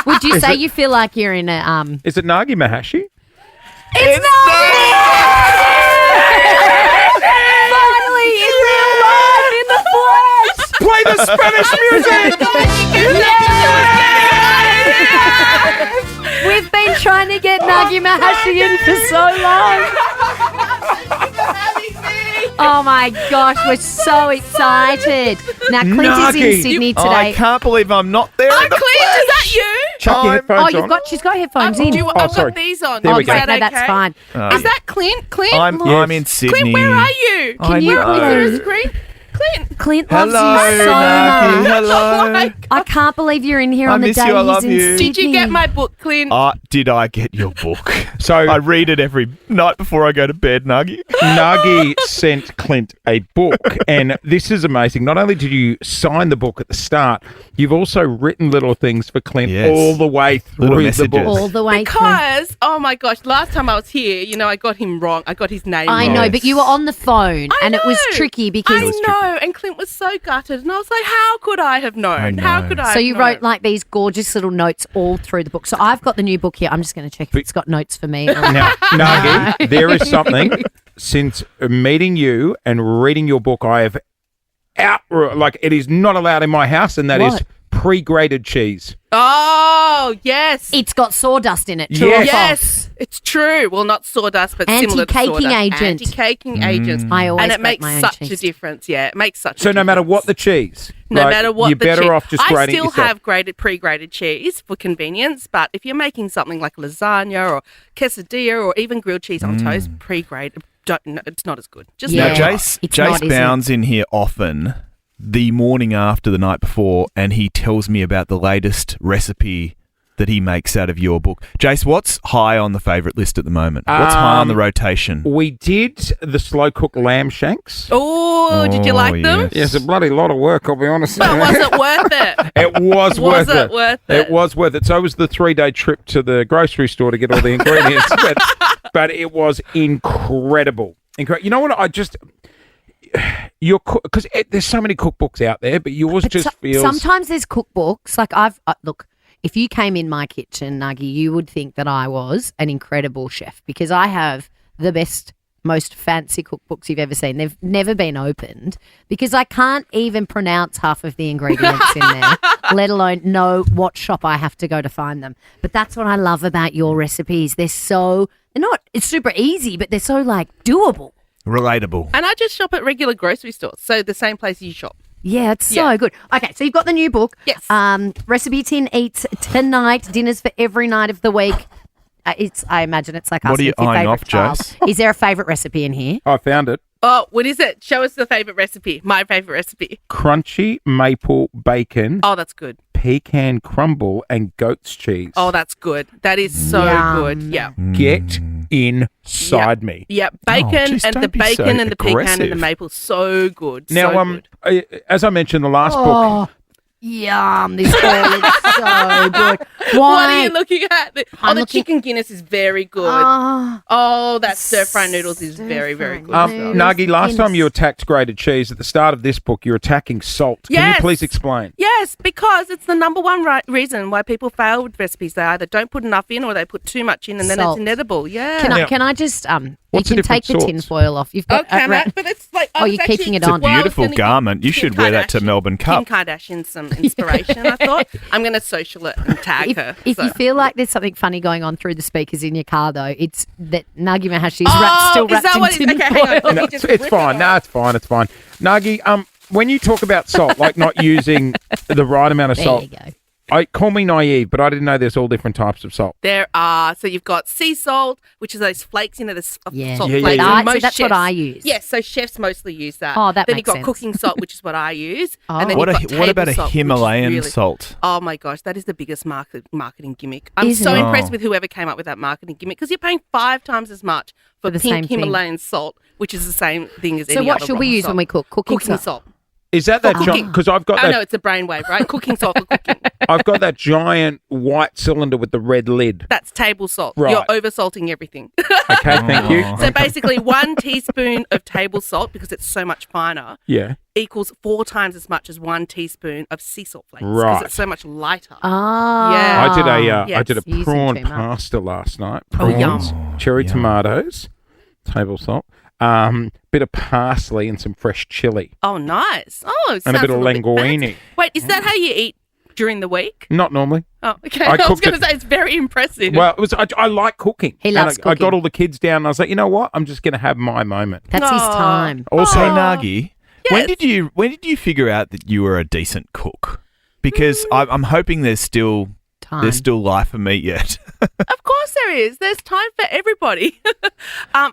Would you
Is
say
it-
you feel like you're in a
Is it Nagi Mahashi?
It's finally in real life in the flesh.
Play the Spanish music.
We've been trying trying to get Nuggy Mahashi in for so long. Oh my gosh, we're so excited. Now, Clint is in Sydney today.
I can't believe I'm not there.
Clint, is that you?
Chuck your headphones on.
She's got headphones in.
I've
sorry.
got these on.
There we
Is
go.
that
No,
okay?
that's fine.
Is that Clint? Clint?
I'm in Sydney.
Clint, where are you?
Can you
Is there a
hear
screen?
Clint loves
Hello,
you so
Nuggy.
much.
Hello.
I can't believe you're in here
I
on the
miss
day
you. I
he's
love
in
you.
Sydney.
Did you get my book, Clint?
Did I get your book?
So
I read it every night before I go to bed, Nuggy.
Nuggy sent Clint a book, and this is amazing. Not only did you sign the book at the start, you've also written little things for Clint all the way through the book.
All the way
because, oh my gosh, last time I was here, I got him wrong. I got his name wrong.
I know, but you were on the phone, and it was tricky because...
I know, and Clint was so gutted, and I was like, how could I have known? How could I
So
have
you
known?
wrote like these gorgeous little notes all through the book. So I've got the new book here. I'm just going to check if it's got notes for me.
Now, Nuggy, there is something since meeting you and reading your book, I have it is not allowed in my house, and that is
What?
pre-grated cheese.
Oh, yes.
It's got sawdust in it. True or false?
Yes, it's true. Well, not sawdust, but similar to
Anti-caking
sawdust.
agent.
Anti-caking agent.
I always
and it
break
makes
my own
such
cheese.
a difference. Yeah, it makes such a
So
difference.
no matter what the cheese,
No
right,
matter what
you're
the
better
cheese.
off just
I
grating it
still
yourself.
have pre-grated cheese for convenience, but if you're making something like lasagna or quesadilla or even grilled cheese on toast, pre-grated, it's not as good. Just
Now,
make
Jace Bounds in here often the morning after the night before, and he tells me about the latest recipe that he makes out of your book. Jace, what's high on the favourite list at the moment? What's high on the rotation?
We did the slow cooked lamb shanks.
Oh, did you like them?
Yes, a bloody lot of work, I'll be honest.
But was it worth it?
It was worth it.
worth it?
It was worth it. So it was the 3-day trip to the grocery store to get all the ingredients, but it was incredible. You know what? Because there's so many cookbooks out there, but yours just feels.
Sometimes there's cookbooks. Like look, if you came in my kitchen, Nuggy, you would think that I was an incredible chef because I have the best, most fancy cookbooks you've ever seen. They've never been opened because I can't even pronounce half of the ingredients in there, let alone know what shop I have to go to find them. But that's what I love about your recipes. It's super easy, but they're so doable.
Relatable.
And I just shop at regular grocery stores, so the same place you shop.
Yeah, it's so good. Okay, so you've got the new book.
Yes.
Recipe Tin Eats Tonight, dinners for every night of the week. I imagine it's like
What
asking
are you
for your
eyeing
favourite
off,
child.
Jace?
Is there a favourite recipe in here?
I found it.
Oh, what is it? Show us the favourite recipe. My favourite recipe.
Crunchy maple bacon,
Oh, that's good.
pecan crumble, and goat's cheese.
Oh, that's good. That is so
Yum.
good. Yeah.
Get inside me.
Yeah, bacon
just
and the
don't be so
bacon and the pecan and
aggressive.
the maple, so good.
Now,
so good.
as I mentioned, the last book.
Yum, this all looks so good.
What are
Why?
you looking at? The chicken Guinness is very good. That stir-fry noodles is very, very good.
Nuggy, last time you attacked grated cheese, at the start of this book, you're attacking salt. Can you
Yes.
please explain?
Yes, because it's the number one reason why people fail with recipes. They either don't put enough in or they put too much in and then
Salt.
it's inedible. Yeah.
Can I just you
what's the
can take
different
the tin
sorts?
foil off. You've got
But it's like I
Oh,
was
you're keeping
actually-
it
It's a
on.
beautiful
gonna give
garment. You should wear that to Melbourne
Kim
Cup.
Kardashian some inspiration, I thought. I'm going to social it and tag her.
If
so.
you feel like there's something funny going on through the speakers in your car, though, it's that Nuggy Mahashi's still
is
wrapped
that
in
what it is?
tin
Okay, hang on.
foil.
Let me
No,
just
it's
rip
fine.
it
No,
off.
it's fine. It's fine. Nuggy, when you talk about salt, like not using the right amount of
There
salt,
you go.
call me naive, but I didn't know there's all different types of salt.
There are. So you've got sea salt, which is those flakes, the
Yeah.
salt
Yeah, yeah,
flakes.
yeah.
And most
That's what
chefs-
I use.
Yes, so chefs mostly use that.
Oh, that
Then
makes
you've got
sense.
cooking salt, which is what I use.
Oh.
And then
What
you've
a-
got
what about
table
a
salt, which is
Himalayan
really-
salt?
Oh my gosh, that is the biggest marketing gimmick. I'm
Isn't
so
it?
impressed
Oh.
with whoever came up with that marketing gimmick because you're paying 5 times as much for
the same
pink
thing.
Himalayan salt, which is the same thing as
So
any
what
other
should we
rock
use
salt.
when we cook? Cooking
salt.
Is that
cooking.
because I've got
Oh
that?
no, it's a brainwave, right? Cooking salt for cooking.
I've got that giant white cylinder with the red lid.
That's table salt.
Right.
You're over-salting everything.
Okay, thank you.
So basically 1 teaspoon of table salt, because it's so much finer,
Yeah.
equals 4 times as much as 1 teaspoon of sea salt flakes.
Right.
Because it's so much lighter.
Ah.
Yeah.
I did a
Yes.
I did a
Using
prawn
too much.
pasta last night.
Oh, yum.
Prawns, cherry tomatoes, table salt, bit of parsley and some fresh chili.
Oh, nice. Oh, it
And a
sounds
bit of
little
linguine.
fancy. Wait, is that how you eat during the week?
Not normally.
Oh, okay.
I
I was
cooked
going
it-
to say it's very impressive.
Well, it was. I like cooking.
He loves
I got
cooking.
all the kids down, and I was like, you know what? I'm just going to have my moment.
That's his time.
Also,
Oh.
Nagi, when did you figure out that you were a decent cook? Because I'm hoping there's still life for me yet.
Of course there is. There's time for everybody.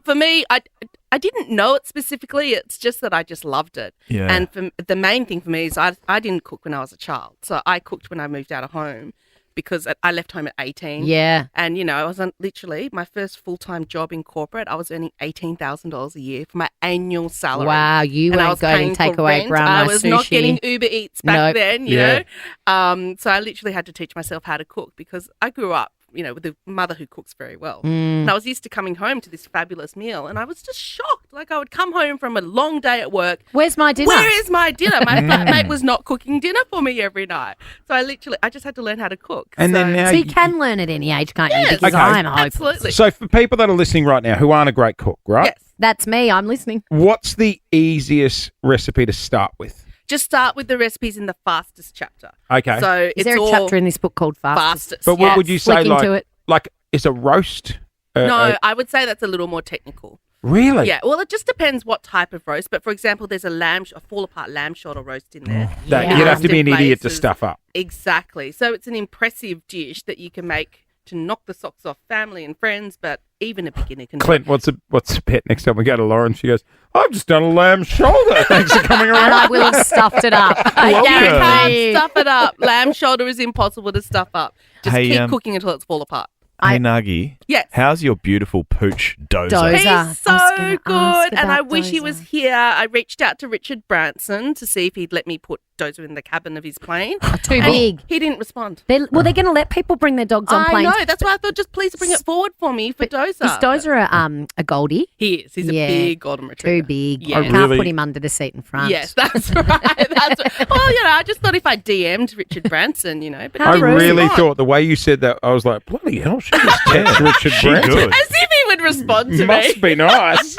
For me, I didn't know it specifically. It's just that I just loved it.
Yeah.
And the main thing for me is I didn't cook when I was a child. So I cooked when I moved out of home because I left home at 18.
Yeah.
And, I was on literally my first full-time job in corporate. I was earning $18,000 a year for my annual salary.
Wow, you
And I
weren't
was
going
paying
to take
for
away
rent.
brown
I
rice
was not
sushi.
getting Uber Eats back
Nope.
then, you
Yeah.
know. So I literally had to teach myself how to cook because I grew up, with a mother who cooks very well. And I was used to coming home to this fabulous meal and I was just shocked. Like I would come home from a long day at work.
Where's my dinner?
Where is my dinner? My flatmate was not cooking dinner for me every night. So I just had to learn how to cook.
And then now
So you can learn at any age, can't you?
Yes,
Because I'm hopeless.
absolutely.
So for people that are listening right now who aren't a great cook, right?
Yes.
That's me. I'm listening.
What's the easiest recipe to start with?
Just start with the recipes in the fastest chapter.
Okay.
So
Is there a chapter in this book called Fastest?
But what would you say,
Flick into it.
like, is a roast?
No, I would say that's a little more technical.
Really?
Yeah. Well, it just depends what type of roast. But for example, there's a fall apart lamb shoulder roast in there.
You'd have to be an idiot to stuff up.
Exactly. So it's an impressive dish that you can make to knock the socks off family and friends, but even a beginner can.
Clint, what's the bet next time we go to Lauren? She goes, I've just done a lamb shoulder. Thanks for coming around.
And I will have stuffed it up. I
You
guarantee.
can't stuff it up. Lamb shoulder is impossible to stuff up. Just
Hey,
keep cooking until it's fall apart.
Hey, Nagi.
Yes.
How's your beautiful pooch Dozer?
He's so good, and I wish he was here. I reached out to Richard Branson to see if he'd let me put Dozer in the cabin of his plane.
Too big.
He didn't respond.
They're going to let people bring their dogs on
I
planes.
know. That's why I thought just please bring it forward for me for Dozer.
Is Dozer a Goldie?
He is. He's a big golden retriever.
Too big.
Yeah.
You can't put him under the seat in front.
Yes, that's right. That's right. Well, I just thought if I DM'd Richard Branson, but
I
he didn't
really
respond.
thought the way you said that, I was like, bloody hell, she just text Richard Branson.
As if he would respond to me.
Must be nice.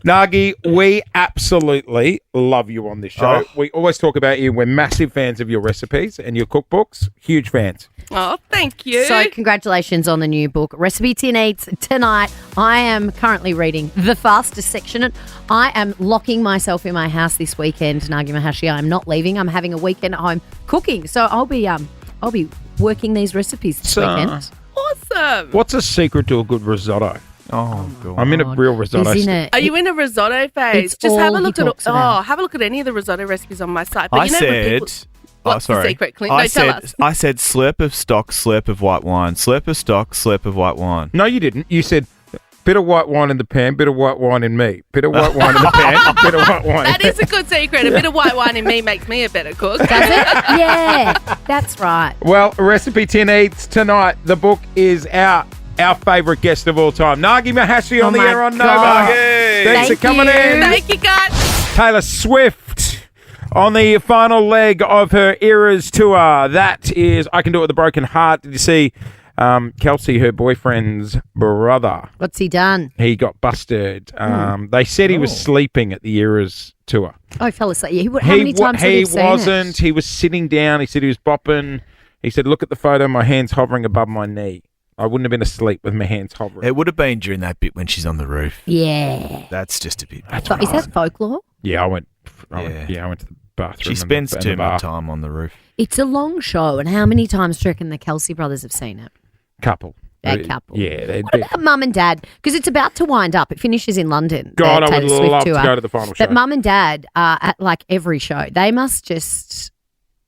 Nagi, we absolutely love you on this show.
Oh.
We always talk about you. We're massive fans of your recipes and your cookbooks. Huge fans.
Oh, thank you.
So congratulations on the new book, Recipe Tin Eats. Tonight, I am currently reading the fastest section. I am locking myself in my house this weekend, Nagi Mahashi. I'm not leaving. I'm having a weekend at home cooking. So I'll be working these recipes this weekend.
Awesome.
What's a secret to a good risotto?
Oh, God.
I'm in a real risotto
Isn't
state.
it?
Are you in a risotto phase?
It's
Just have
all
a
he
look at
talks about.
have a look at any of the risotto recipes on my site. But
I
you know when people,
said.
what's the secret, Clint? No, tell us.
I said slurp of stock, slurp of white wine. Slurp of stock, slurp of white wine.
No, you didn't. You said bit of white wine in the pan, bit of white wine in me. Bit of white wine in the pan, bit of white wine.
That is a good secret. A bit of white wine in me makes me a better cook.
Does it? Yeah, that's right.
Well, Recipe 10 Eats tonight. The book is out. Our favourite guest of all time, Nagi Mahashi on the
my
air on
God.
Nova. Thanks for
Thank
coming
you.
in.
Thank you, guys.
Taylor Swift on the final leg of her Eras tour. That is I Can Do It With a Broken Heart. Did you see Kelsey, her boyfriend's brother?
What's he done?
He got busted. They said he was sleeping at the Eras tour.
Oh, he fell asleep. Yeah, how many times have you seen
He wasn't.
it?
He was sitting down. He said he was bopping. He said, look at the photo. My hand's hovering above my knee. I wouldn't have been asleep with my hands hovering.
It would have been during that bit when she's on the roof.
Yeah.
That's just a bit.
Is that folklore?
Yeah, I went to the bathroom.
She
and
spends
the
too
bar.
much time on the roof.
It's a long show, and how many times do you reckon the Kelsey brothers have seen it?
Couple.
A couple.
Yeah. They'd
What
be-
about Mum and Dad? Because it's about to wind up. It finishes in London.
God,
the
I would
Taylor Swift
love to
tour.
go to the final show.
But Mum and Dad are at like every show. They must just.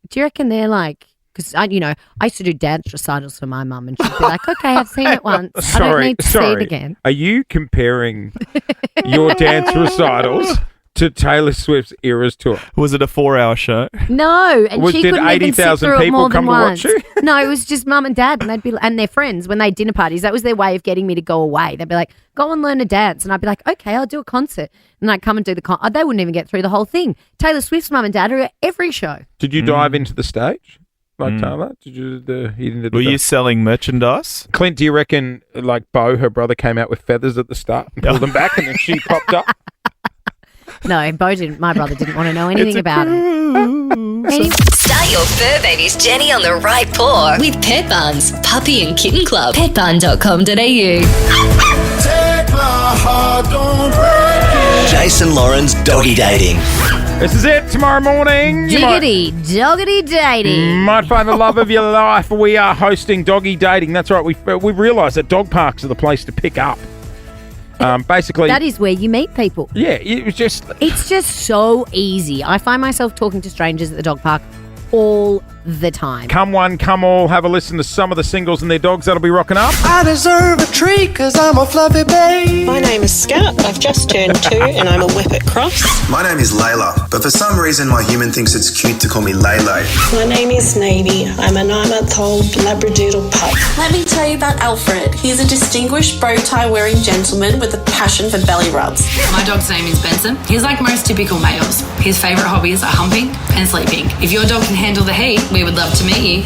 Do you reckon they're like? Because I used to do dance recitals for my mum, and she'd be like, "Okay, I've seen it once. I don't need to see it again."
Are you comparing your dance recitals to Taylor Swift's Eras tour?
Was it a 4-hour show?
No, and she
Did
couldn't even sit
80,000
through it
people
more than
come to
once.
watch you?
No, it was just Mum and Dad, and their friends when they had dinner parties. That was their way of getting me to go away. They'd be like, "Go and learn to dance," and I'd be like, "Okay, I'll do a concert." And I'd come and do the concert. They wouldn't even get through the whole thing. Taylor Swift's Mum and Dad are at every show.
Did you dive into the stage like Taylor? Did you?
Were you selling merchandise?
Clint, do you reckon like Bo, her brother, came out with feathers at the start and pulled them back, and then she popped up?
No, my brother didn't want to know anything about it.
Start your fur baby's journey on the right paw with Pet Buns, Puppy and Kitten Club. Petbun.com.au.
Take my heart, don't break it.
Jason Lauren's Doggy Dating.
This is it tomorrow morning.
Doggity dating.
Might find the love of your life. We are hosting Doggy Dating. That's right. We've realised that dog parks are the place to pick up. Basically,
That is where you meet people.
yeah, it's
just so easy. I find myself talking to strangers at the dog park all the time.
come one, come all. Have a listen to some of the singles and their dogs that'll be rocking up.
I deserve a treat because I'm a fluffy babe.
My name is Scout. I've just turned 2 and I'm a Whippet Cross.
My name is Layla, but for some reason my human thinks it's cute to call me Lele.
My name is Needy. I'm a 9-month-old Labradoodle pup.
Let me tell you about Alfred. He's a distinguished bow tie wearing gentleman with a passion for belly rubs.
My dog's name is Benson. He's like most typical males. His favourite hobbies are humping and sleeping. If your dog can handle the heat, we would love to meet you.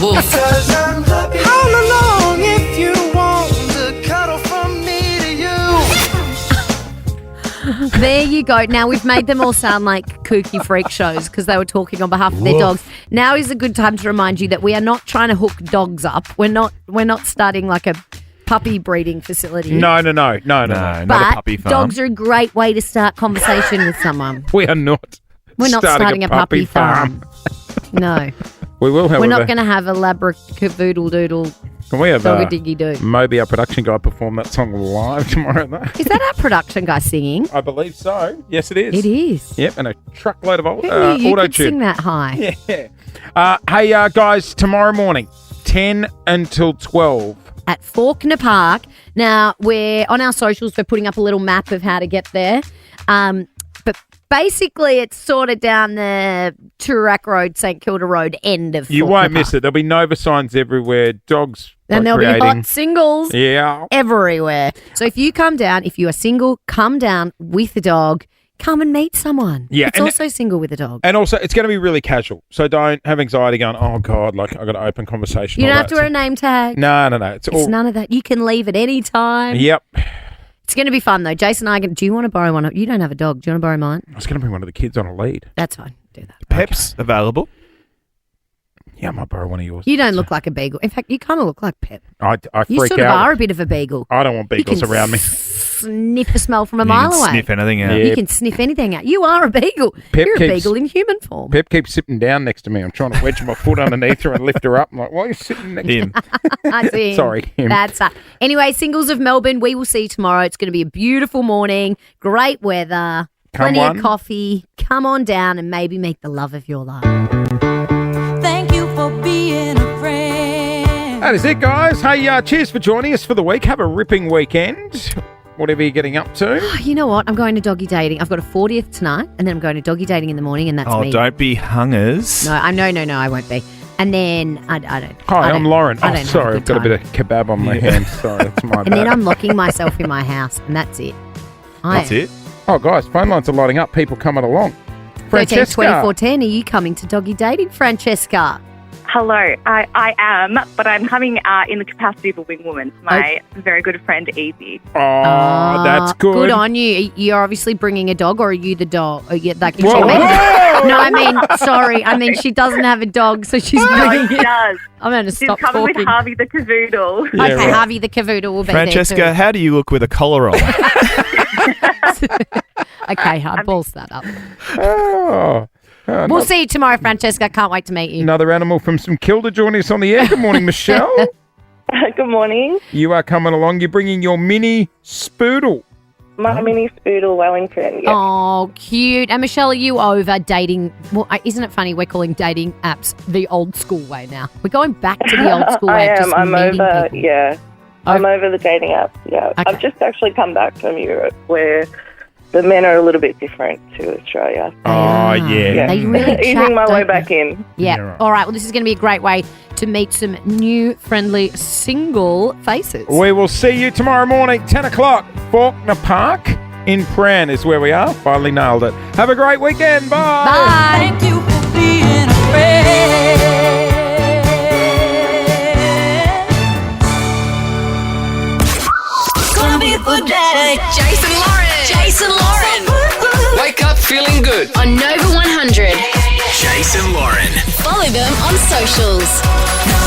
Woof.
How long if you want to cuddle from me to you?
There you go. Now we've made them all sound like kooky freak shows because they were talking on behalf of their dogs. Now is a good time to remind you that we are not trying to hook dogs up. We're not starting like a puppy breeding facility.
No,
not a
But
puppy farm.
dogs are a great way to start conversation with someone.
We are not.
We're not starting a puppy farm. No.
We will, however.
We're not going to have a labracavoodle doodle.
Can we have
doggy-diggy-doo.
Moby, our production guy, perform that song live tomorrow night?
Is that our production guy singing?
I believe so. Yes, it is.
It is.
Yep, and a truckload of
Who knew you
auto
could sing
tune.
that high?
Yeah. Hey, guys, tomorrow morning, 10 until 12.
At Faulkner Park. Now, we're on our socials. We're putting up a little map of how to get there. But basically, it's sort of down the Toorak Road, St Kilda Road end of
You
Faulkner
won't
Park.
miss it. There'll be Nova signs everywhere. Dogs
And there'll be
recreating.
hot singles everywhere. So if you come down, if you are single, come down with the dog. Come and meet someone.
Yeah,
It's
and-
also single with a dog.
And also, it's going to be really casual. So don't have anxiety going, oh, God, like, I've got to open conversation.
You don't
all
have to
that.
wear a name tag.
No. It's all...
It's none of that. You can leave at any time.
Yep.
It's going to be fun, though. Jason and I, do you want to borrow one? You don't have a dog. Do you want to borrow mine?
I was going to bring one of the kids on a lead.
That's fine. Do that.
Pep's available.
Yeah, I might borrow one of yours.
You don't look like a beagle. In fact, you kind of look like Pep.
I
You
freak
sort of
out.
are a bit of a beagle.
I don't want beagles
You can
around me.
Sniff the smell from a
You
mile
can
away.
sniff anything out.
You
Yeah.
can sniff anything out. You are a beagle.
Pep
You're a
keeps-
beagle in human form.
Pep keeps sitting down next to me. I'm trying to wedge my foot underneath her and lift her up. I'm like, why are you sitting next to me?
That's him.
Sorry, him.
That's Anyway, Singles of Melbourne, we will see you tomorrow. It's going to be a beautiful morning, great weather,
Come
plenty
on.
of coffee. Come on down and maybe meet the love of your life.
Thank you for being a friend.
That is it, guys. Hey, cheers for joining us for the week. Have a ripping weekend. Whatever you're getting up to.
You know what? I'm going to doggy dating. I've got a 40th tonight, and then I'm going to doggy dating in the morning, and that's
Oh,
me.
don't be hungers.
No, I won't be. And then I don't.
Hi, I'm Lauren.
I
Oh,
don't
sorry,
have
I've got a bit of kebab on my hand. Sorry, that's my
And
bad.
then I'm locking myself in my house, and that's it.
Oh, guys, phone lines are lighting up. People coming along.
13
Francesca.
24 10. Are you coming to doggy dating, Francesca?
Hello, I am, but I'm coming in the capacity of a wing woman for my very good friend, Evie.
Oh, that's good.
Good on you. You're obviously bringing a dog, or are you the dog? Or you, like,
Whoa,
she means-
whoa!
No, I mean, sorry. I mean, she doesn't have a dog, so she's bringing
She
it.
does.
I'm going to
She's
stop
coming
talking.
with Harvey the Cavoodle.
Okay, Harvey the Cavoodle will be
Francesca,
there
how do you look with a collar on?
too. Okay, I'll balls that up.
Oh.
We'll see you tomorrow, Francesca. Can't wait to meet you.
Another animal from St Kilda joining us on the air. Good morning, Michelle.
Good morning.
You are coming along. You're bringing your mini spoodle.
My mini spoodle Wellington. Yeah.
Oh, cute. And Michelle, are you over dating? Well, isn't it funny we're calling dating apps the old school way now? We're going back to the old school way
I
of
am.
just
I'm
meeting
over.
people.
Yeah. I'm over the dating apps. Yeah. I've just actually come back from Europe where the men are a little bit different to Australia.
Oh, yeah.
They really
Easing
chat,
my way
don't
back
they?
in.
Yeah.
Yeah, right.
All right. Well, this is going to be a great way to meet some new, friendly, single faces.
We will see you tomorrow morning, 10 o'clock. Faulkner Park in Pran is where we are. Finally nailed it. Have a great weekend. Bye.
Bye.
Thank you for being a friend.
Gonna be a good day. Jason Lauren.
Wake up feeling good.
On Nova 100.
Jason Lauren.
Follow them on socials.